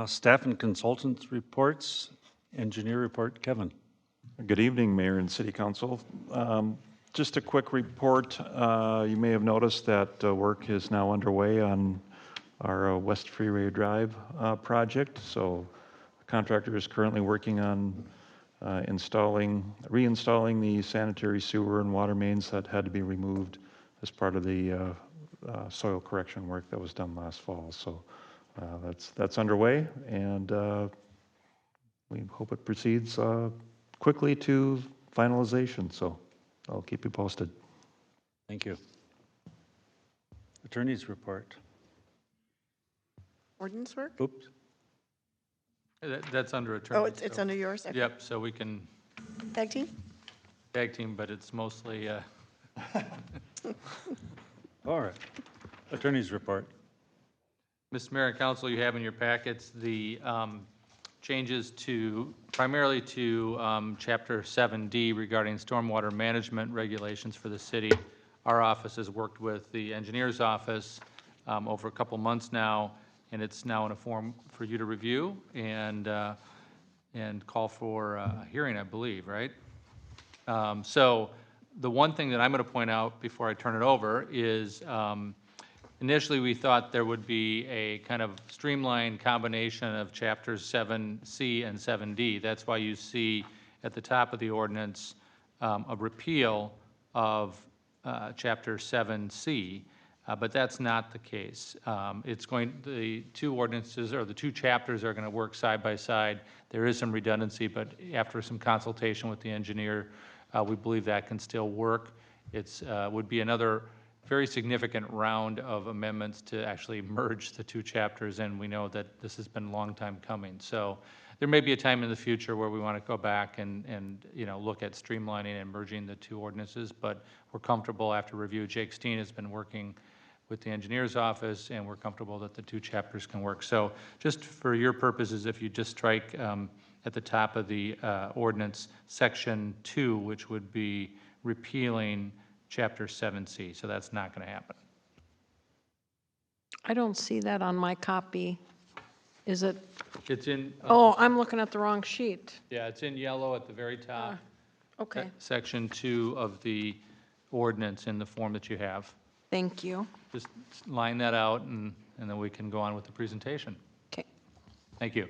Staff and consultants reports, engineer report, Kevin. Good evening, Mayor and City Council. Just a quick report. You may have noticed that work is now underway on our West Freeway Drive project. So the contractor is currently working on reinstalling the sanitary sewer and water mains that had to be removed as part of the soil correction work that was done last fall. So that's underway, and we hope it proceeds quickly to finalization. So I'll keep you posted. Thank you. Attorney's report. Ordinance work? Oops. That's under attorney. Oh, it's under yours? Okay. Yep, so we can Tag team? tag team, but it's mostly, All right. Attorney's report. Mr. Mayor and Council, you have in your packets the changes primarily to Chapter 7D regarding stormwater management regulations for the city. Our office has worked with the engineer's office over a couple months now, and it's now in a form for you to review and call for a hearing, I believe, right? So the one thing that I'm going to point out before I turn it over is initially we thought there would be a kind of streamlined combination of chapters 7C and 7D. That's why you see at the top of the ordinance a repeal of chapter 7C, but that's not the case. The two ordinances or the two chapters are going to work side by side. There is some redundancy, but after some consultation with the engineer, we believe that can still work. It's would be another very significant round of amendments to actually merge the two chapters, and we know that this has been a long time coming. So there may be a time in the future where we want to go back and look at streamlining and merging the two ordinances, but we're comfortable after review. Jake Steen has been working with the engineer's office, and we're comfortable that the two chapters can work. So just for your purposes, if you just strike at the top of the ordinance, section 2, which would be repealing chapter 7C, so that's not going to happen. I don't see that on my copy. Is it? It's in. Oh, I'm looking at the wrong sheet. Yeah, it's in yellow at the very top. Okay, Section 2 of the ordinance in the form that you have. thank you. Just line that out, and then we can go on with the presentation. Okay. Thank you.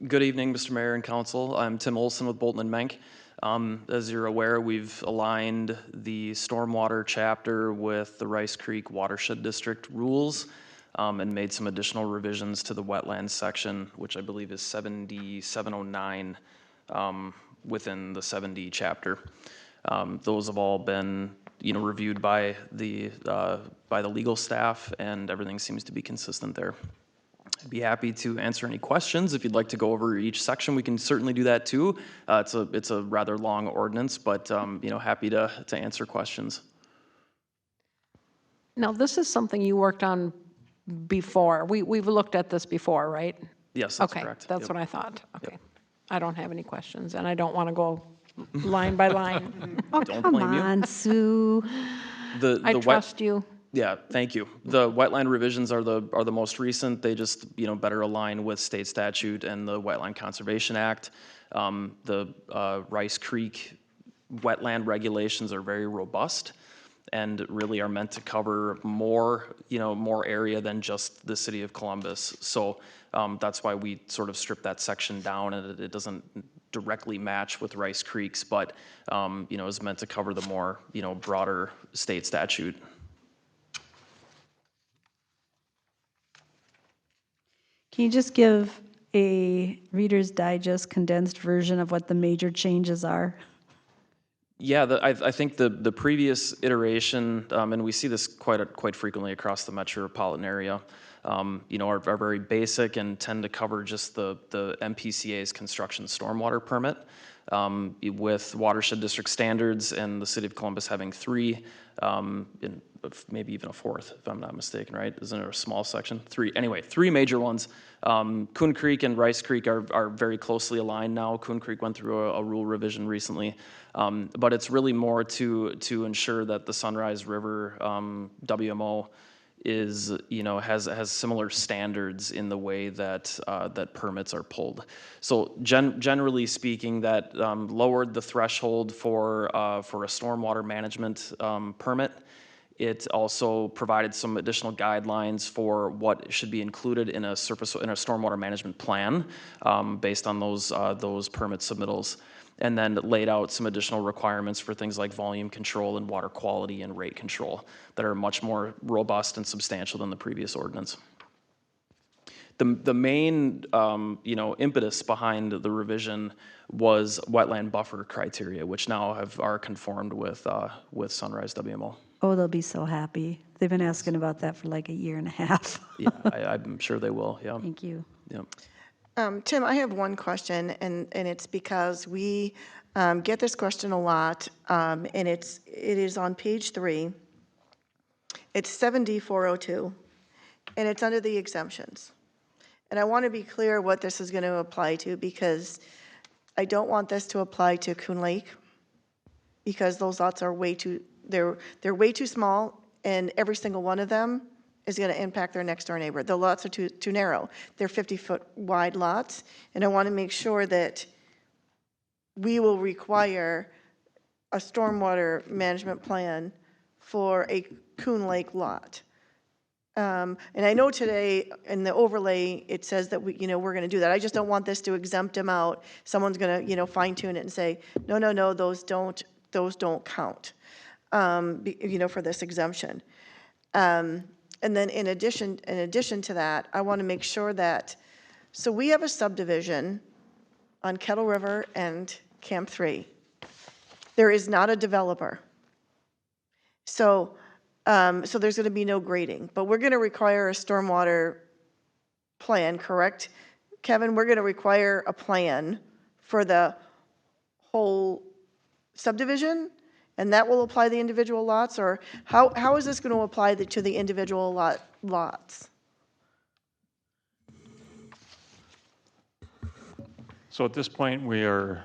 Good evening, Mr. Mayor and Council. I'm Tim Olson with Bolton & Menk. As you're aware, we've aligned the stormwater chapter with the Rice Creek Watershed District rules and made some additional revisions to the wetlands section, which I believe is 7D709 within the 7D chapter. Those have all been, reviewed by the legal staff, and everything seems to be consistent there. I'd be happy to answer any questions. If you'd like to go over each section, we can certainly do that too. It's a rather long ordinance, but happy to answer questions. Now, this is something you worked on before. We've looked at this before, right? Yes, that's Okay, correct. that's Yep. what I thought. Okay. I don't have any questions, and I don't want to go line by line. Oh, Don't come blame you. on, Sue. I trust you. Yeah, thank you. The wetland revisions are the most recent. They just, better align with state statute and the Wetland Conservation Act. The Rice Creek wetland regulations are very robust and really are meant to cover more, more area than just the city of Columbus. So that's why we sort of stripped that section down, and it doesn't directly match with Rice Creek's, but, is meant to cover the more, broader state statute. Can you just give a Reader's Digest condensed version of what the major changes are? Yeah, I think the previous iteration, and we see this quite frequently across the metropolitan area, are very basic and tend to cover just the MPCA's construction stormwater permit, with watershed district standards and the city of Columbus having 3, maybe even a 4th, if I'm not mistaken, right? Isn't it a small section? 3, anyway, 3 major ones. Coon Creek and Rice Creek are very closely aligned now. Coon Creek went through a rule revision recently, but it's really more to ensure that the Sunrise River WMO is, has similar standards in the way that that permits are pulled. So generally speaking, that lowered the threshold for a stormwater management permit. It also provided some additional guidelines for what should be included in a stormwater management plan based on those permit submittals, and then laid out some additional requirements for things like volume control and water quality and rate control that are much more robust and substantial than the previous ordinance. The main impetus behind the revision was wetland buffer criteria, which now are conformed with Sunrise WMO. Oh, they'll be so happy. They've been asking about that for like a year and a half. Yeah, I'm sure they will, yeah. Thank you. Yep. Tim, I have one question, and it's because we get this question a lot, and it is on page 3. It's 7D402, and it's under the exemptions. And I want to be clear what this is going to apply to, because I don't want this to apply to Coon Lake, because those lots are way too, they're way too small, and every single one of them is going to impact their next door neighbor. The lots are too narrow. They're 50-foot wide lots, and I want to make sure that we will require a stormwater management plan for a Coon Lake lot. And I know today in the overlay, it says that we're going to do that. I just don't want this to exempt them out. Someone's going to fine tune it and say, no, those don't count, for this exemption. And then in addition to that, I want to make sure that, so we have a subdivision on Kettle River and Camp 3. There is not a developer. So there's going to be no grading, but we're going to require a stormwater plan, correct? Kevin, we're going to require a plan for the whole subdivision, and that will apply to the individual lots, or how is this going to apply to the individual lots? So at this point, we are,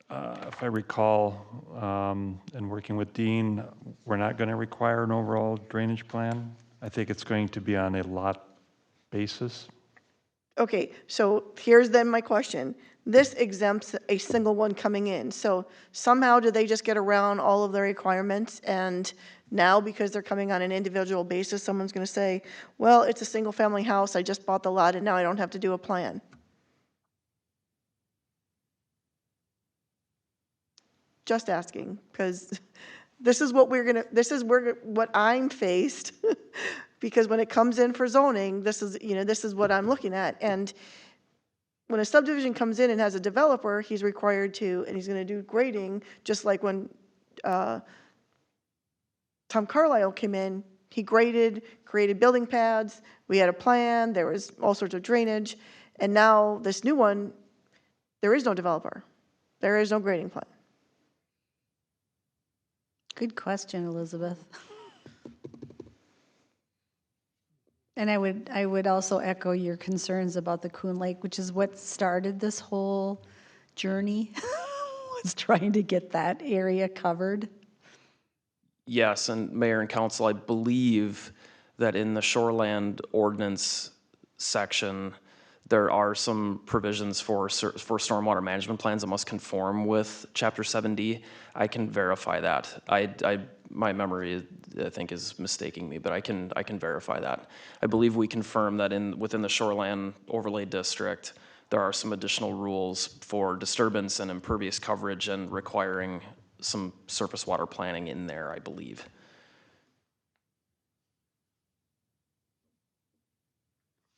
if I recall, and working with Dean, we're not going to require an overall drainage plan. I think it's going to be on a lot basis. Okay, so here's then my question. This exempts a single one coming in. So somehow do they just get around all of the requirements, and now because they're coming on an individual basis, someone's going to say, well, it's a single family house, I just bought the lot and now I don't have to do a plan? Just asking, because this is what what I'm faced because when it comes in for zoning, this is what I'm looking at. And when a subdivision comes in and has a developer, he's required to, and he's going to do grading, just like when Tom Carlisle came in, he created building pads, we had a plan, there was all sorts of drainage, and now this new one, there is no developer. There is no grading plan. Good question, Elizabeth. And I would also echo your concerns about the Coon Lake, which is what started this whole journey, was trying to get that area covered. Yes, and Mayor and Council, I believe that in the shoreland ordinance section, there are some provisions for stormwater management plans that must conform with Chapter 7D. I can verify that. My memory, I think, is mistaking me, but I can verify that. I believe we confirm that within the shoreland overlay district, there are some additional rules for disturbance and impervious coverage and requiring some surface water planning in there, I believe.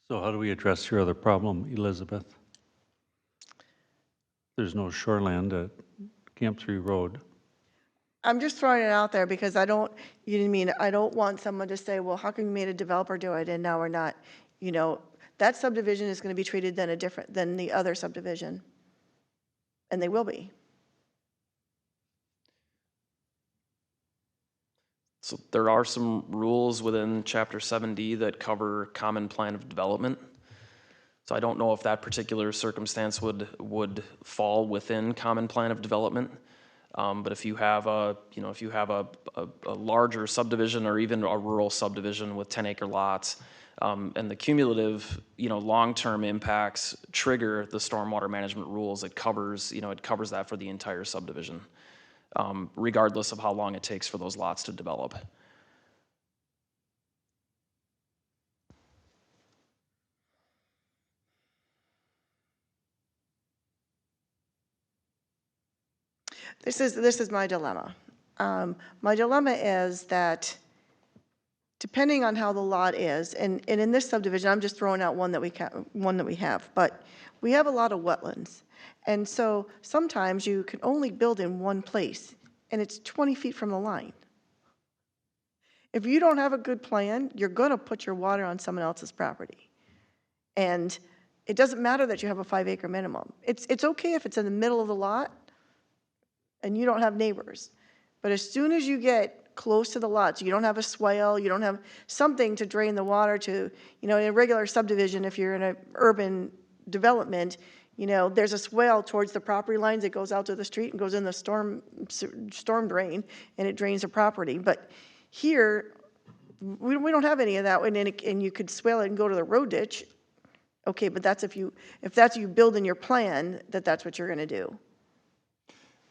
So how do we address your other problem, Elizabeth? There's no shoreland at Camp 3 Road. I'm just throwing it out there because I don't want someone to say, well, how come you made a developer do it and now we're not? You know, that subdivision is going to be treated then different than the other subdivision. And they will be. So there are some rules within Chapter 7D that cover common plan of development. So I don't know if that particular circumstance would fall within common plan of development. But if you have a larger subdivision or even a rural subdivision with 10-acre lots, and the cumulative, long-term impacts trigger the stormwater management rules, it covers that for the entire subdivision, regardless of how long it takes for those lots to develop. This is my dilemma. My dilemma is that depending on how the lot is, and in this subdivision, I'm just throwing out one that we have, but we have a lot of wetlands. And so sometimes you can only build in one place, and it's 20 feet from the line. If you don't have a good plan, you're going to put your water on someone else's property. And it doesn't matter that you have a 5-acre minimum. It's okay if it's in the middle of the lot and you don't have neighbors. But as soon as you get close to the lots, you don't have a swale, you don't have something to drain the water to, in a regular subdivision, if you're in an urban development, there's a swale towards the property lines that goes out to the street and goes in the storm drain, and it drains the property. But here, we don't have any of that, and you could swale it and go to the road ditch. Okay, but that's if that's you build in your plan, that's what you're going to do.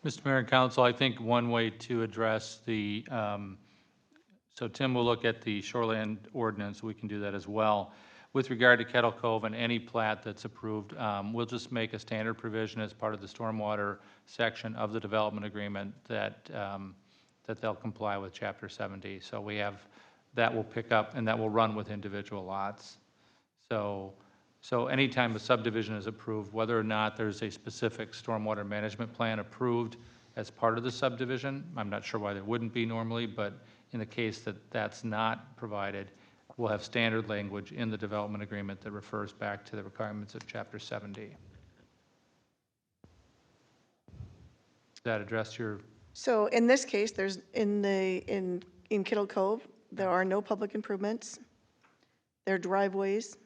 Mr. Mayor and Council, I think one way to address so Tim will look at the shoreland ordinance, we can do that as well. With regard to Kettle Cove and any plat that's approved, we'll just make a standard provision as part of the stormwater section of the development agreement that they'll comply with Chapter 7D. So that will pick up and that will run with individual lots. So anytime a subdivision is approved, whether or not there's a specific stormwater management plan approved as part of the subdivision, I'm not sure why there wouldn't be normally, but in the case that that's not provided, we'll have standard language in the development agreement that refers back to the requirements of Chapter 7D. Does that address your? So in this case, there's in Kittle Cove, there are no public improvements. There are driveways.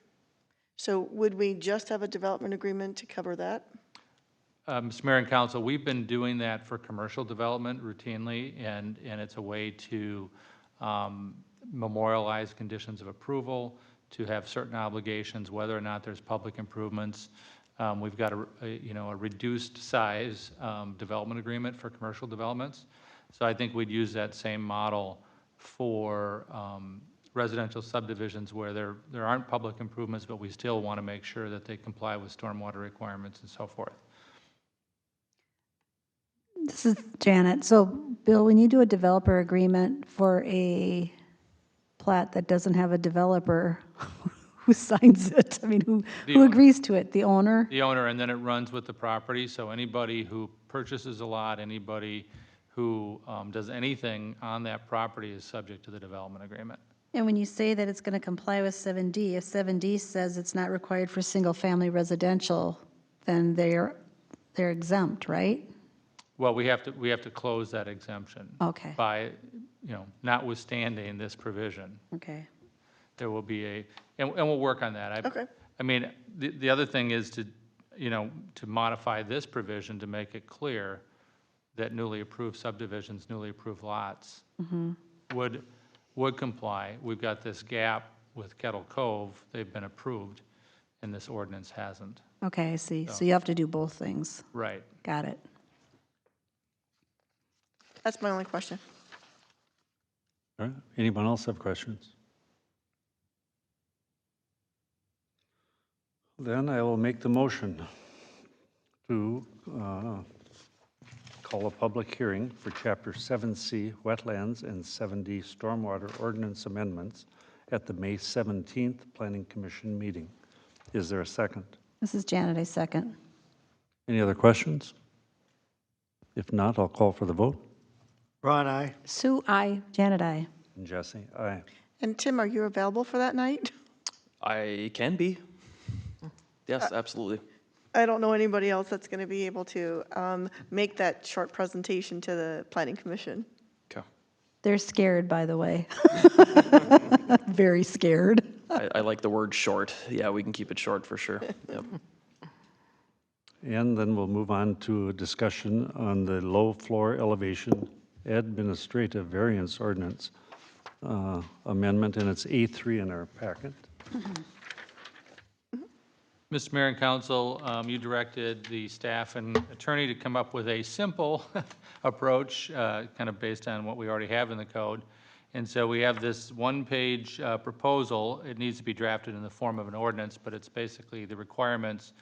So would we just have a development agreement to cover that? Mr. Mayor and Council, we've been doing that for commercial development routinely, and it's a way to memorialize conditions of approval, to have certain obligations, whether or not there's public improvements. We've got a reduced size development agreement for commercial developments. So I think we'd use that same model for residential subdivisions where there aren't public improvements, but we still want to make sure that they comply with stormwater requirements and so forth. This is Janet. So, Bill, when you do a developer agreement for a plat that doesn't have a developer, who signs it? I mean, who agrees to it? The owner? The owner, and then it runs with the property. So anybody who purchases a lot, anybody who does anything on that property is subject to the development agreement. And when you say that it's going to comply with 7D, if 7D says it's not required for single-family residential, then they're exempt, right? Well, we have to close that exemption. Okay. By, notwithstanding this provision. Okay. there will be and we'll work on that. Okay. I mean, the other thing is to, to modify this provision to make it clear that newly approved subdivisions, newly approved lots would comply. We've got this gap with Kettle Cove, they've been approved, and this ordinance hasn't. Okay, I see. So you have to do both things. Right. Got it. That's my only question. All right. Anyone else have questions? Then I will make the motion to call a public hearing for Chapter 7C Wetlands and 7D Stormwater Ordinance Amendments at the May 17th Planning Commission meeting. Is there a second? This is Janet, I second. Any other questions? If not, I'll call for the vote. Ron, aye. Sue, I. Janet, I. And Jesse, aye. And Tim, are you available for that night? I can be. Yes, absolutely. I don't know anybody else that's going to be able to make that short presentation to the Planning Commission. Okay. They're scared, by the way. Very scared. I like the word short. Yeah, we can keep it short for sure. Yep. And then we'll move on to a discussion on the low floor elevation administrative variance ordinance amendment, and it's A3 in our packet. Mr. Mayor and Council, you directed the staff and attorney to come up with a simple approach, kind of based on what we already have in the code. And so we have this one-page proposal. It needs to be drafted in the form of an ordinance, but it's basically the requirements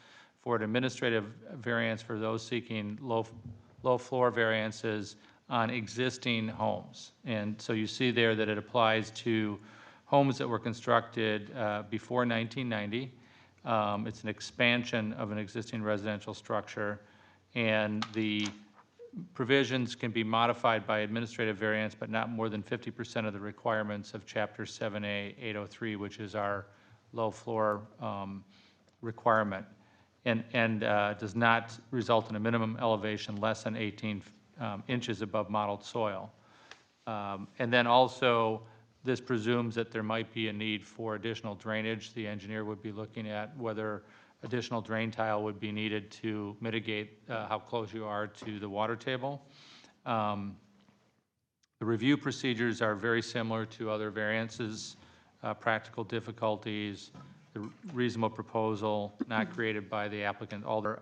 for an administrative variance for those seeking low floor variances on existing homes. And so you see there that it applies to homes that were constructed before 1990. It's an expansion of an existing residential structure, and the provisions can be modified by administrative variance, but not more than 50% of the requirements of Chapter 7A 803, which is our low floor requirement, and does not result in a minimum elevation less than 18 inches above modeled soil. And then also, this presumes that there might be a need for additional drainage. The engineer would be looking at whether additional drain tile would be needed to mitigate how close you are to the water table. The review procedures are very similar to other variances, practical difficulties, the reasonable proposal not created by the applicant, all their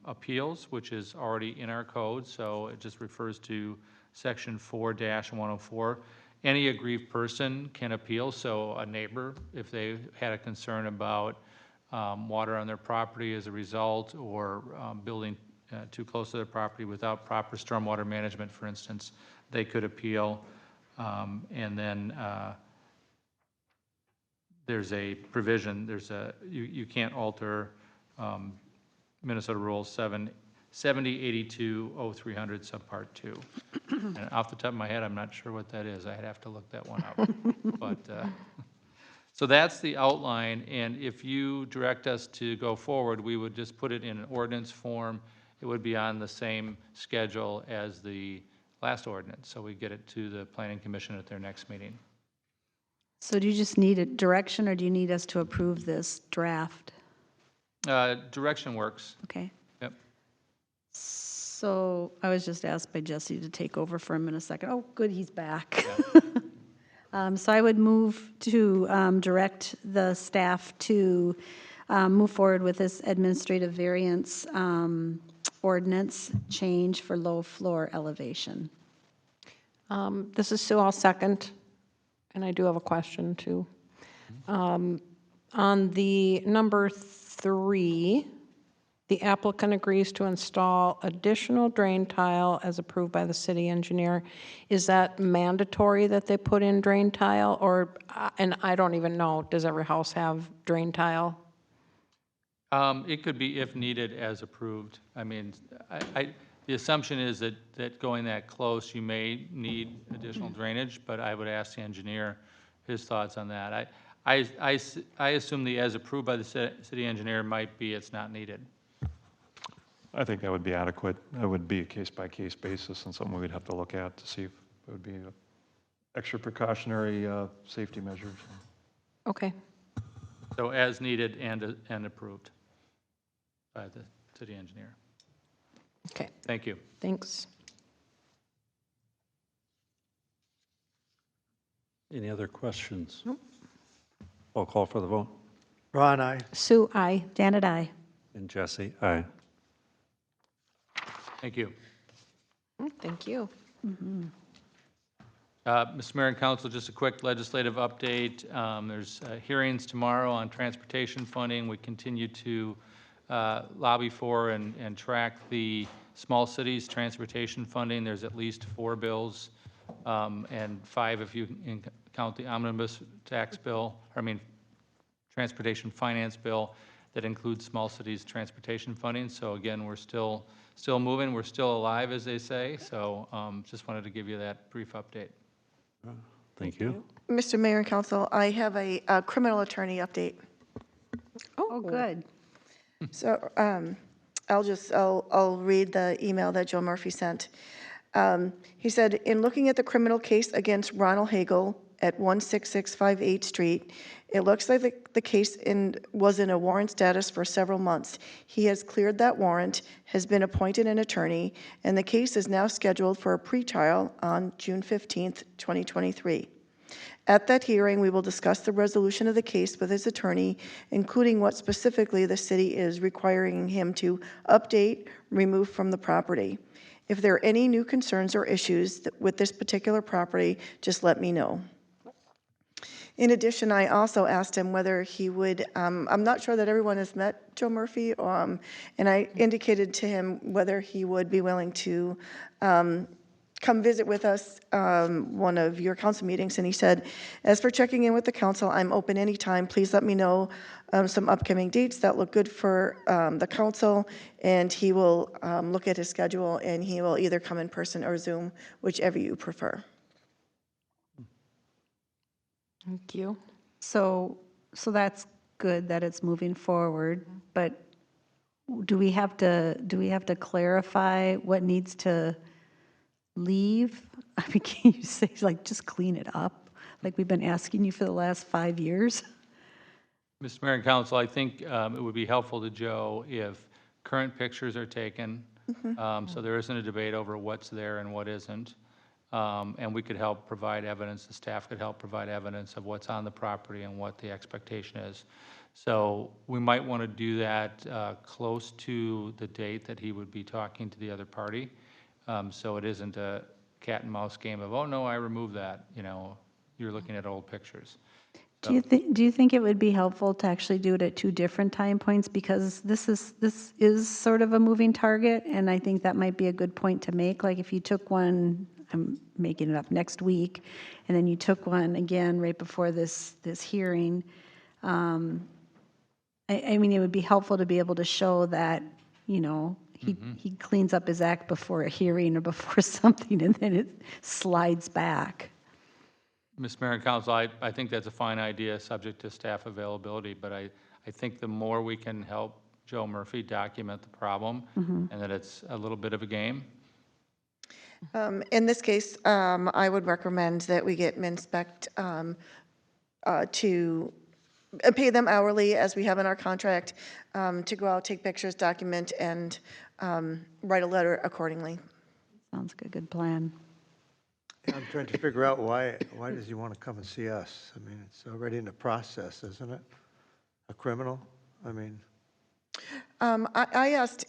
appeals, which is already in our code, so it just refers to Section 4-104. Any aggrieved person can appeal, so a neighbor, if they had a concern about water on their property as a result, or building too close to their property without proper stormwater management, for instance, they could appeal. And then there's a provision, you can't alter Minnesota Rule 7082 0300 subpart 2. And off the top of my head, I'm not sure what that is. I'd have to look that one up. But so that's the outline, and if you direct us to go forward, we would just put it in an ordinance form. It would be on the same schedule as the last ordinance, so we get it to the Planning Commission at their next meeting. So do you just need a direction, or do you need us to approve this draft? Direction works. Okay. Yep. So I was just asked by Jesse to take over for him in a second. Oh, good, he's back. So I would move to direct the staff to move forward with this administrative variance ordinance change for low floor elevation. This is Sue, I'll second, and I do have a question too. On the number 3, the applicant agrees to install additional drain tile as approved by the city engineer. Is that mandatory that they put in drain tile, or, and I don't even know, does every house have drain tile? It could be if needed as approved. I mean, the assumption is that going that close, you may need additional drainage, but I would ask the engineer his thoughts on that. I assume the as approved by the city engineer might be it's not needed. I think that would be adequate. It would be a case-by-case basis and something we'd have to look at to see if it would be an extra precautionary safety measure. Okay, So as needed and approved by the city engineer. okay, Thank you. thanks. Any other questions? I'll call for the vote. Ron, I. Sue, I. Janet, I. And Jesse, aye. Thank you. Thank you. Mr. Mayor and Council, just a quick legislative update. There's hearings tomorrow on transportation funding. We continue to lobby for and track the small cities transportation funding. There's at least 4 bills and 5 if you count the omnibus tax bill, transportation finance bill that includes small cities transportation funding. So again, we're still moving. We're still alive, as they say. So just wanted to give you that brief update. Thank you. Mr. Mayor and Council, I have a criminal attorney update. Oh, good. So I'll read the email that Joe Murphy sent. He said, in looking at the criminal case against Ronald Hagel at 16658 Street, it looks like the case was in a warrant status for several months. He has cleared that warrant, has been appointed an attorney, and the case is now scheduled for a pretrial on June 15th, 2023. At that hearing, we will discuss the resolution of the case with his attorney, including what specifically the city is requiring him to update, remove from the property. If there are any new concerns or issues with this particular property, just let me know. In addition, I also asked him whether he would, I'm not sure that everyone has met Joe Murphy, and I indicated to him whether he would be willing to come visit with us one of your council meetings, and he said, as for checking in with the council, I'm open anytime. Please let me know some upcoming dates that look good for the council, and he will look at his schedule, and he will either come in person or Zoom, whichever you prefer. Thank you. So that's good that it's moving forward, but do we have to clarify what needs to leave? I mean, can you say, like, just clean it up, like we've been asking you for the last 5 years? Mr. Mayor and Council, I think it would be helpful to Joe if current pictures are taken, so there isn't a debate over what's there and what isn't. And we could help provide evidence, the staff could help provide evidence of what's on the property and what the expectation is. So we might want to do that close to the date that he would be talking to the other party. So it isn't a cat and mouse game of, oh no, I removed that, you're looking at old pictures. Do you think it would be helpful to actually do it at 2 different time points? Because this is sort of a moving target, and I think that might be a good point to make. Like if you took one, I'm making it up, next week, and then you took one again right before this hearing. I mean, it would be helpful to be able to show that, he cleans up his act before a hearing or before something, and then it slides back. Mr. Mayor and Council, I think that's a fine idea, subject to staff availability, but I think the more we can help Joe Murphy document the problem, and that it's a little bit of a game. In this case, I would recommend that we get Minspect to pay them hourly, as we have in our contract, to go out, take pictures, document, and write a letter accordingly. Sounds like a good plan. I'm trying to figure out why does he want to come and see us? I mean, it's already in the process, isn't it? A criminal? I mean. I asked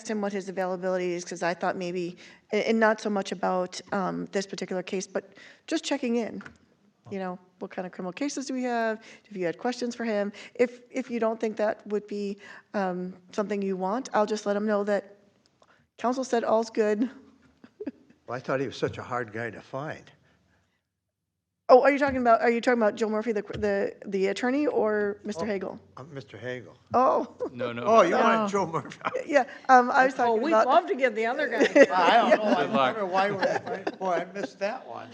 him what his availability is, because I thought maybe, and not so much about this particular case, but just checking in. What kind of criminal cases do we have? If you had questions for him. If you don't think that would be something you want, I'll just let him know that council said all's good. Well, I thought he was such a hard guy to find. Oh, are you talking about Joe Murphy, the attorney, or Mr. Hagel? Mr. Hagel. Oh. No. Oh, you wanted Joe Murphy. Yeah, I was talking We'd about. love to get the other guy. I don't know. I Good luck. wonder why boy, I missed that one.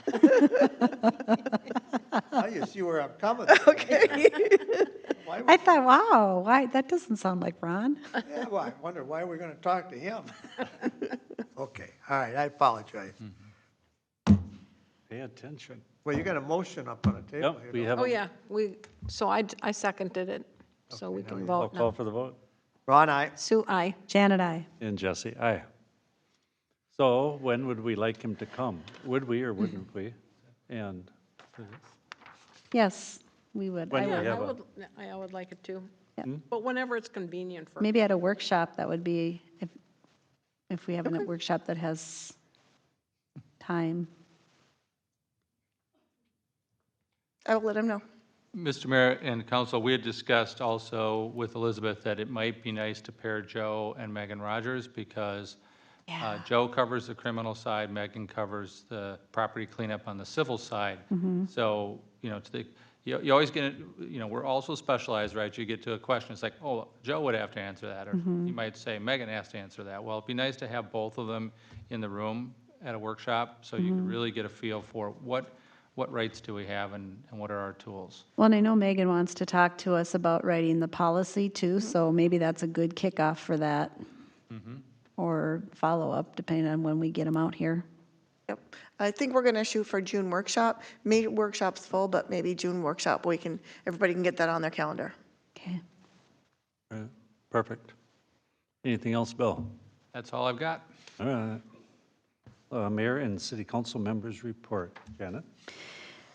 You see where I'm coming from. Okay. I thought, wow, why, that doesn't sound like Ron. Yeah, well, I wonder why we're going to talk to him. Okay, all right, I apologize. Pay attention. Well, you got a motion up on the table Yep, here. we don't have, Oh, yeah, so I seconded it, so we can vote call now. for the vote. you? Ron, aye. Sue, aye. Janet, I. And Jesse, aye. So when would we like him to come? Would we or wouldn't we? And Yes, we would. When I we would. have I would like it too. Yeah. But whenever it's convenient for. Maybe at a workshop, that would be, if we have a workshop that has time. I will let him know. Mr. Mayor and council, we had discussed also with Elizabeth that it might be nice to pair Joe and Megan Rogers because Joe covers the criminal side, Megan covers the property cleanup on the civil side. So, you know, you always get, we're also specialized, right? You get to a question, it's like, oh, Joe would have to answer that, or you might say Megan has to answer that. Well, it'd be nice to have both of them in the room at a workshop so you can really get a feel for what rights do we have and what are our tools. Well, and I know Megan wants to talk to us about writing the policy too, so maybe that's a good kickoff for that. Or follow-up, depending on when we get them out here. Yep. I think we're going to shoot for June workshop. May workshop's full, but maybe June workshop, everybody can get that on their calendar. Okay. Perfect. Anything else, Bill? That's all I've got. All right. Mayor and city council members report. Janet? I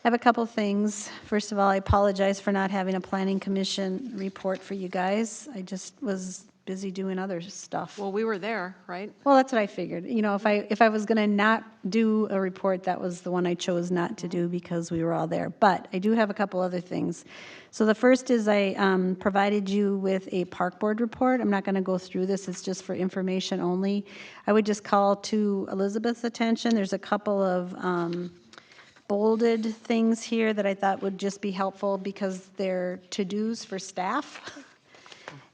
have a couple things. First of all, I apologize for not having a planning commission report for you guys. I just was busy doing other stuff. Well, we were there, right? Well, that's what I figured. You know, if I was going to not do a report, that was the one I chose not to do because we were all there. But I do have a couple other things. So the first is I provided you with a park board report. I'm not going to go through this. It's just for information only. I would just call to Elizabeth's attention. There's a couple of bolded things here that I thought would just be helpful because they're to-dos for staff.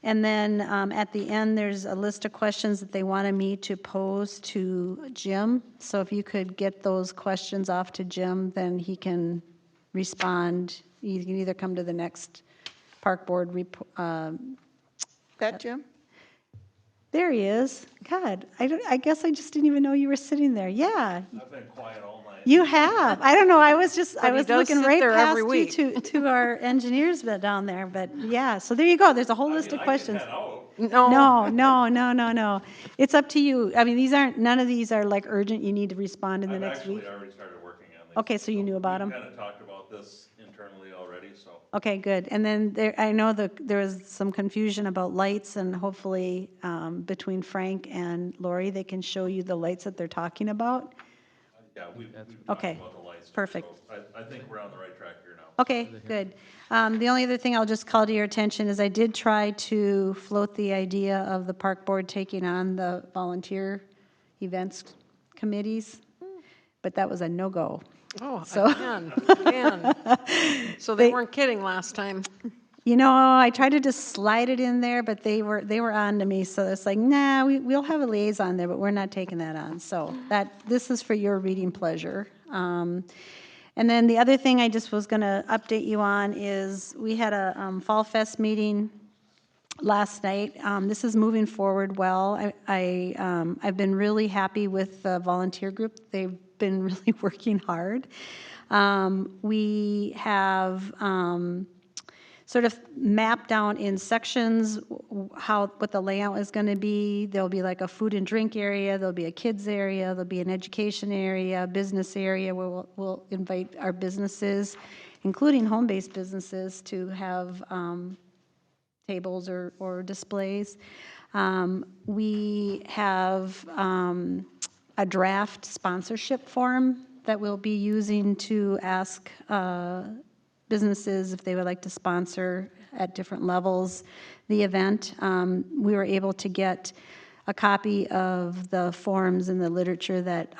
And then at the end, there's a list of questions that they wanted me to pose to Jim. So if you could get those questions off to Jim, then he can respond. You can either come to the next park board report. That, Jim? There he is. God, I guess I just didn't even know you were sitting there. Yeah. I've been quiet all night. You have. I don't know. I was he does looking sit right there past every you week. to our engineers down there. But yeah, so there you go. There's a whole list of questions. No. No. It's up to you. I mean, none of these are like urgent. You need to respond in the next week. already started working on these. Okay, so you knew about them. Kind of talked about this internally already, so. Okay, good. And then I know there was some confusion about lights, and hopefully between Frank and Lori, they can show you the lights that they're talking about. Yeah, we've Okay, talked about the lights. perfect. So I think we're on the right track here now. Okay, good. The only other thing I'll just call to your attention is I did try to float the idea of the park board taking on the volunteer events committees, but that was a no-go. Oh, So- again. So they weren't kidding last time. You know, I tried to just slide it in there, but they were on to me, so it's like, nah, we'll have a liaison there, but we're not taking that on. So this is for your reading pleasure. And then the other thing I just was going to update you on is we had a Fall Fest meeting last night. This is moving forward well. I've been really happy with the volunteer group. They've been really working hard. We have sort of mapped down in sections what the layout is going to be. There'll be like a food and drink area, there'll be a kids area, there'll be an education area, a business area where we'll invite our businesses, including home-based businesses, to have tables or displays. We have a draft sponsorship form that we'll be using to ask businesses if they would like to sponsor at different levels the event. We were able to get a copy of the forms and the literature that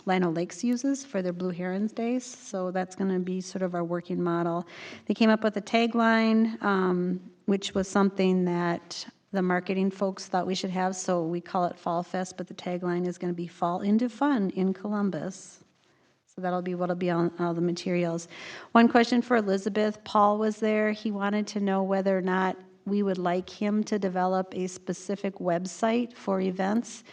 Lino Lakes uses for their Blue Herons Days, so that's going to be sort of our working model. They came up with a tagline, which was something that the marketing folks thought we should have, so we call it Fall Fest, but the tagline is going to be Fall into Fun in Columbus. So that'll be what'll be on all the materials. One question for Elizabeth. Paul was there. He wanted to know whether or not we would like him to develop a specific website for events.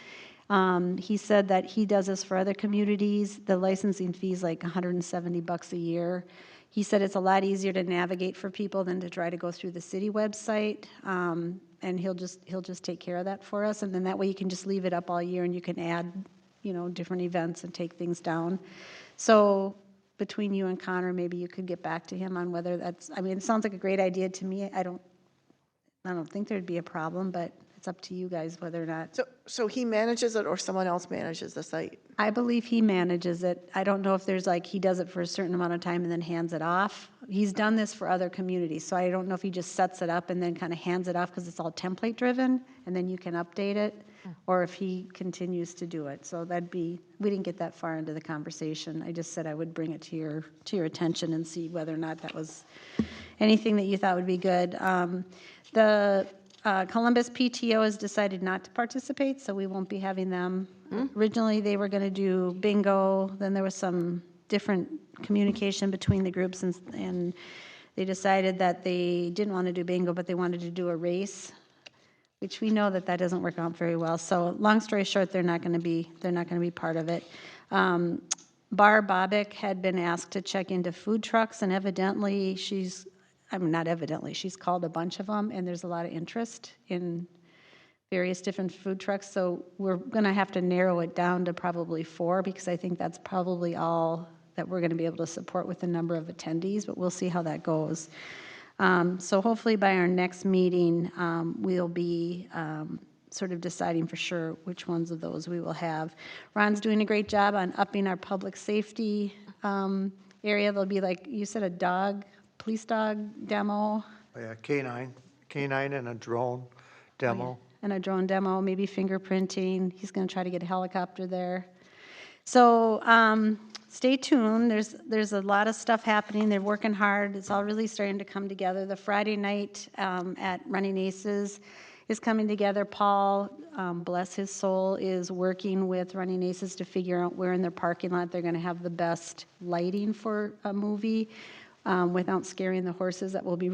He said that he does this for other communities. The licensing fee is like $170 a year. He said it's a lot easier to navigate for people than to try to go through the city website. And he'll just take care of that for us. And then that way you can just leave it up all year and you can add, different events and take things down. So between you and Connor, maybe you could get back to him on whether that's, it sounds like a great idea to me. I don't think there'd be a problem, but it's up to you guys whether or not. So he manages it or someone else manages the site? I believe he manages it. I don't know if there's he does it for a certain amount of time and then hands it off. He's done this for other communities, so I don't know if he just sets it up and then kind of hands it off because it's all template driven and then you can update it, or if he continues to do it. So we didn't get that far into the conversation. I just said I would bring it to your attention and see whether or not that was anything that you thought would be good. The Columbus PTO has decided not to participate, so we won't be having them. Originally, they were going to do bingo, then there was some different communication between the groups, and they decided that they didn't want to do bingo, but they wanted to do a race, which we know that doesn't work out very well. So long story short, they're not going to be part of it. Bar Bobbick had been asked to check into food trucks, and evidently she's called a bunch of them, and there's a lot of interest in various different food trucks. So we're going to have to narrow it down to probably 4, because I think that's probably all that we're going to be able to support with the number of attendees, but we'll see how that goes. So hopefully by our next meeting, we'll be sort of deciding for sure which ones of those we will have. Ron's doing a great job on upping our public safety area. There'll be, like you said, a police dog demo. Yeah, canine and a drone demo. And a drone demo, maybe fingerprinting. He's going to try to get a helicopter there. So stay tuned. There's a lot of stuff happening. They're working hard. It's all really starting to come together. The Friday night at Running Aces is coming together. Paul, bless his soul, is working with Running Aces to figure out where in their parking lot they're going to have the best lighting for a movie without scaring the horses that will be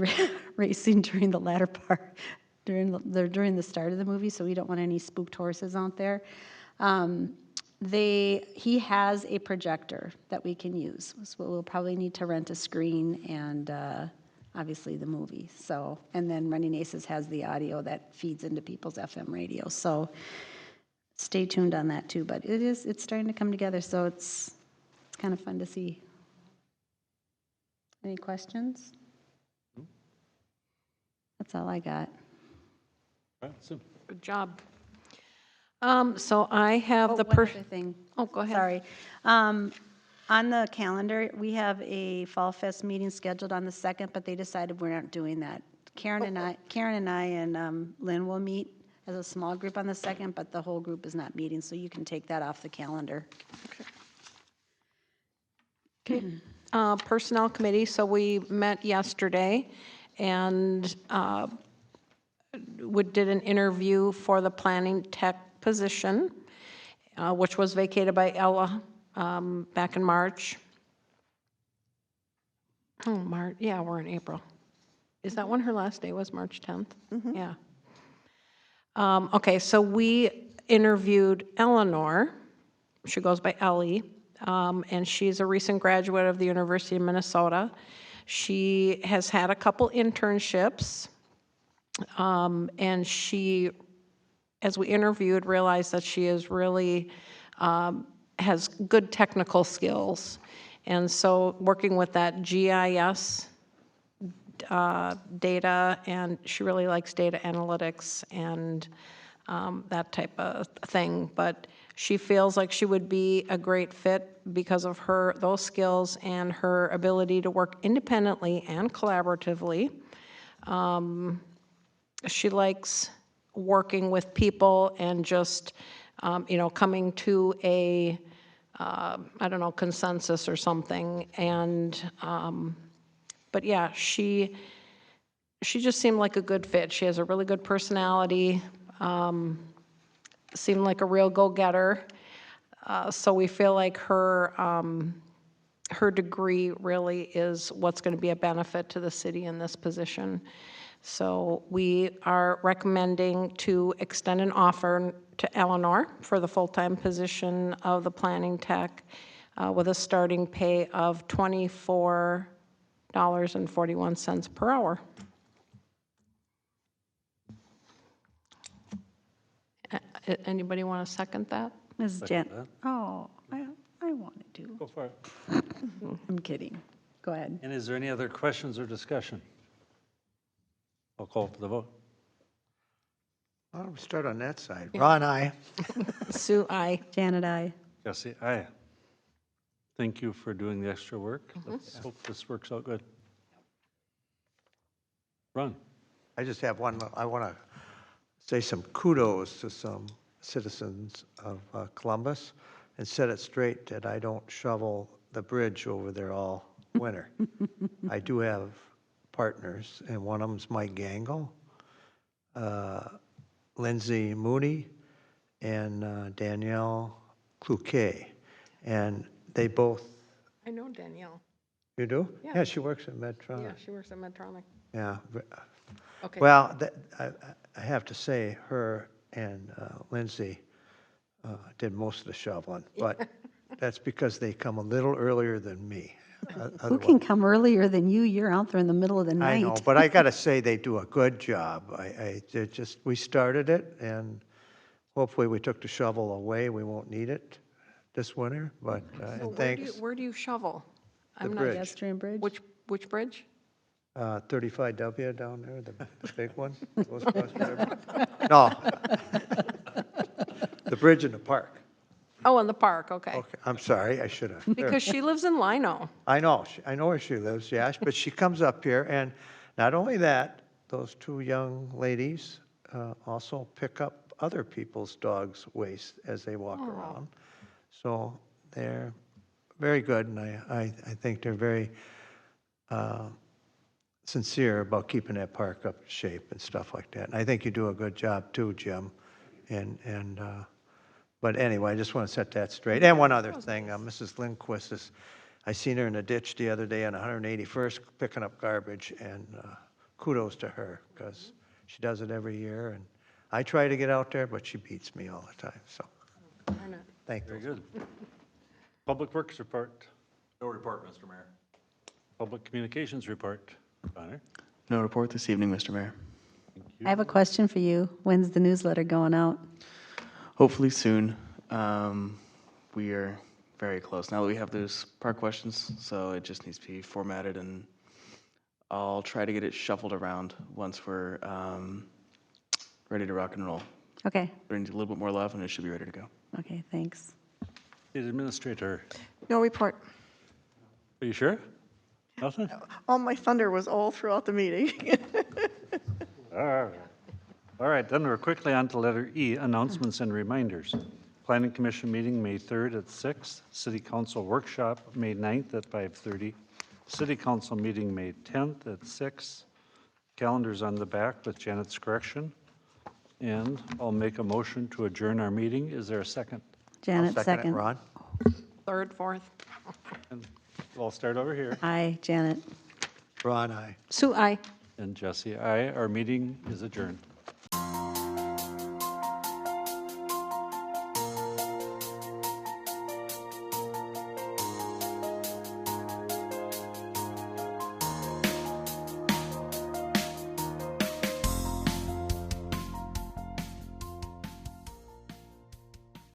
racing during the latter part, during the start of the movie, so we don't want any spooked horses out there. He has a projector that we can use, so we'll probably need to rent a screen and obviously the movie. So, and then Running Aces has the audio that feeds into people's FM radio. So stay tuned on that too. But it's starting to come together, so it's kind of fun to see. Any questions? That's all I got. Good job. So I have One other thing. Oh, go ahead. Sorry. On the calendar, we have a Fall Fest meeting scheduled on the 2nd, but they decided we're not doing that. Karen and I and Lynn will meet as a small group on the 2nd, but the whole group is not meeting, so you can take that off the calendar. Okay. Personnel Committee, so we met yesterday and we did an interview for the planning tech position, which was vacated by Ella back in March. Oh, March, yeah, we're in April. Is that when her last day was, March 10th? Mm-hmm. Yeah. Okay, so we interviewed Eleanor. She goes by Ellie, and she's a recent graduate of the University of Minnesota. She has had a couple internships, and she, as we interviewed, realized that she is really has good technical skills. And so working with that GIS data, and she really likes data analytics and that type of thing. But she feels like she would be a great fit because of those skills and her ability to work independently and collaboratively. She likes working with people and just, coming to a, consensus or something. And, but yeah, she just seemed like a good fit. She has a really good personality, seemed like a real go-getter. So we feel like her degree really is what's going to be a benefit to the city in this position. So we are recommending to extend an offer to Eleanor for the full-time position of the planning tech with a starting pay of $24.41 per hour. Anybody want to second that? Ms. Second Jan, oh, I wanted to. Go for it. I'm kidding. Go ahead. And is there any other questions or discussion? I'll call for the vote. Why don't we start on that side? Ron, aye. Sue, aye. Janet, I. Jesse, aye. Thank you for doing the extra work. Let's hope this works out good. Ron? I just have one, I want to say some kudos to some citizens of Columbus and set it straight that I don't shovel the bridge over there all winter. I do have partners, and one of them's Mike Gangle, Lindsay Mooney, and Danielle Cloquet. And they both, I know Danielle. you do? Yeah. Yeah, she works at Medtronic. Yeah, she works at Medtronic. Yeah. Okay. Well, I have to say, her and Lindsay did most of the shoveling, but that's because they come a little earlier than me. Who can come earlier than you? You're out there in the middle of the night. I know, but I got to say, they do a good job. We started it, and hopefully we took the shovel away. We won't need it this winter, but, So and thanks. where do you shovel? The I'm not- bridge. Pedestrian bridge? Which bridge? 35W down there, the big one. Goes across the river. No. The bridge in the park. Oh, in the park, okay. Okay, I'm sorry, I should have. Because she lives in Lino. I know where she lives, yeah, but she comes up here, and not only that, those two young ladies also pick up other people's dogs' waste as they walk around. So they're very good, and I think they're very sincere about keeping that park up to shape and stuff like that. And I think you do a good job too, Jim. But anyway, I just want to set that straight. And one other thing, Mrs. Lindquist I seen her in the ditch the other day on 181st picking up garbage, and kudos to her, because she does it every year. And I try to get out there, but she beats me all the time, so thank you. Very good. Public Works report. No report, Mr. Mayor. Public Communications report. Connor? No report this evening, Mr. Mayor. I have a question for you. When's the newsletter going out? Hopefully soon. We are very close now that we have those park questions, so it just needs to be formatted, and I'll try to get it shuffled around once we're ready to rock and roll. Okay. We need a little bit more love, and it should be ready to go. Okay, thanks. State Administrator. No report. Are you sure? Nothing? All my thunder was all throughout the meeting. All right, then we're quickly on to letter E, announcements and reminders. Planning Commission meeting, May 3rd at 6. City Council workshop, May 9th at 5:30. City Council meeting, May 10th at 6. Calendar's on the back with Janet's correction. And I'll make a motion to adjourn our meeting. Is there a second? Janet, I'll second it, Ron. Third, fourth. And I'll start over here. Aye, Janet. Ron, aye. Sue, aye. And Jesse, aye. Our meeting is adjourned.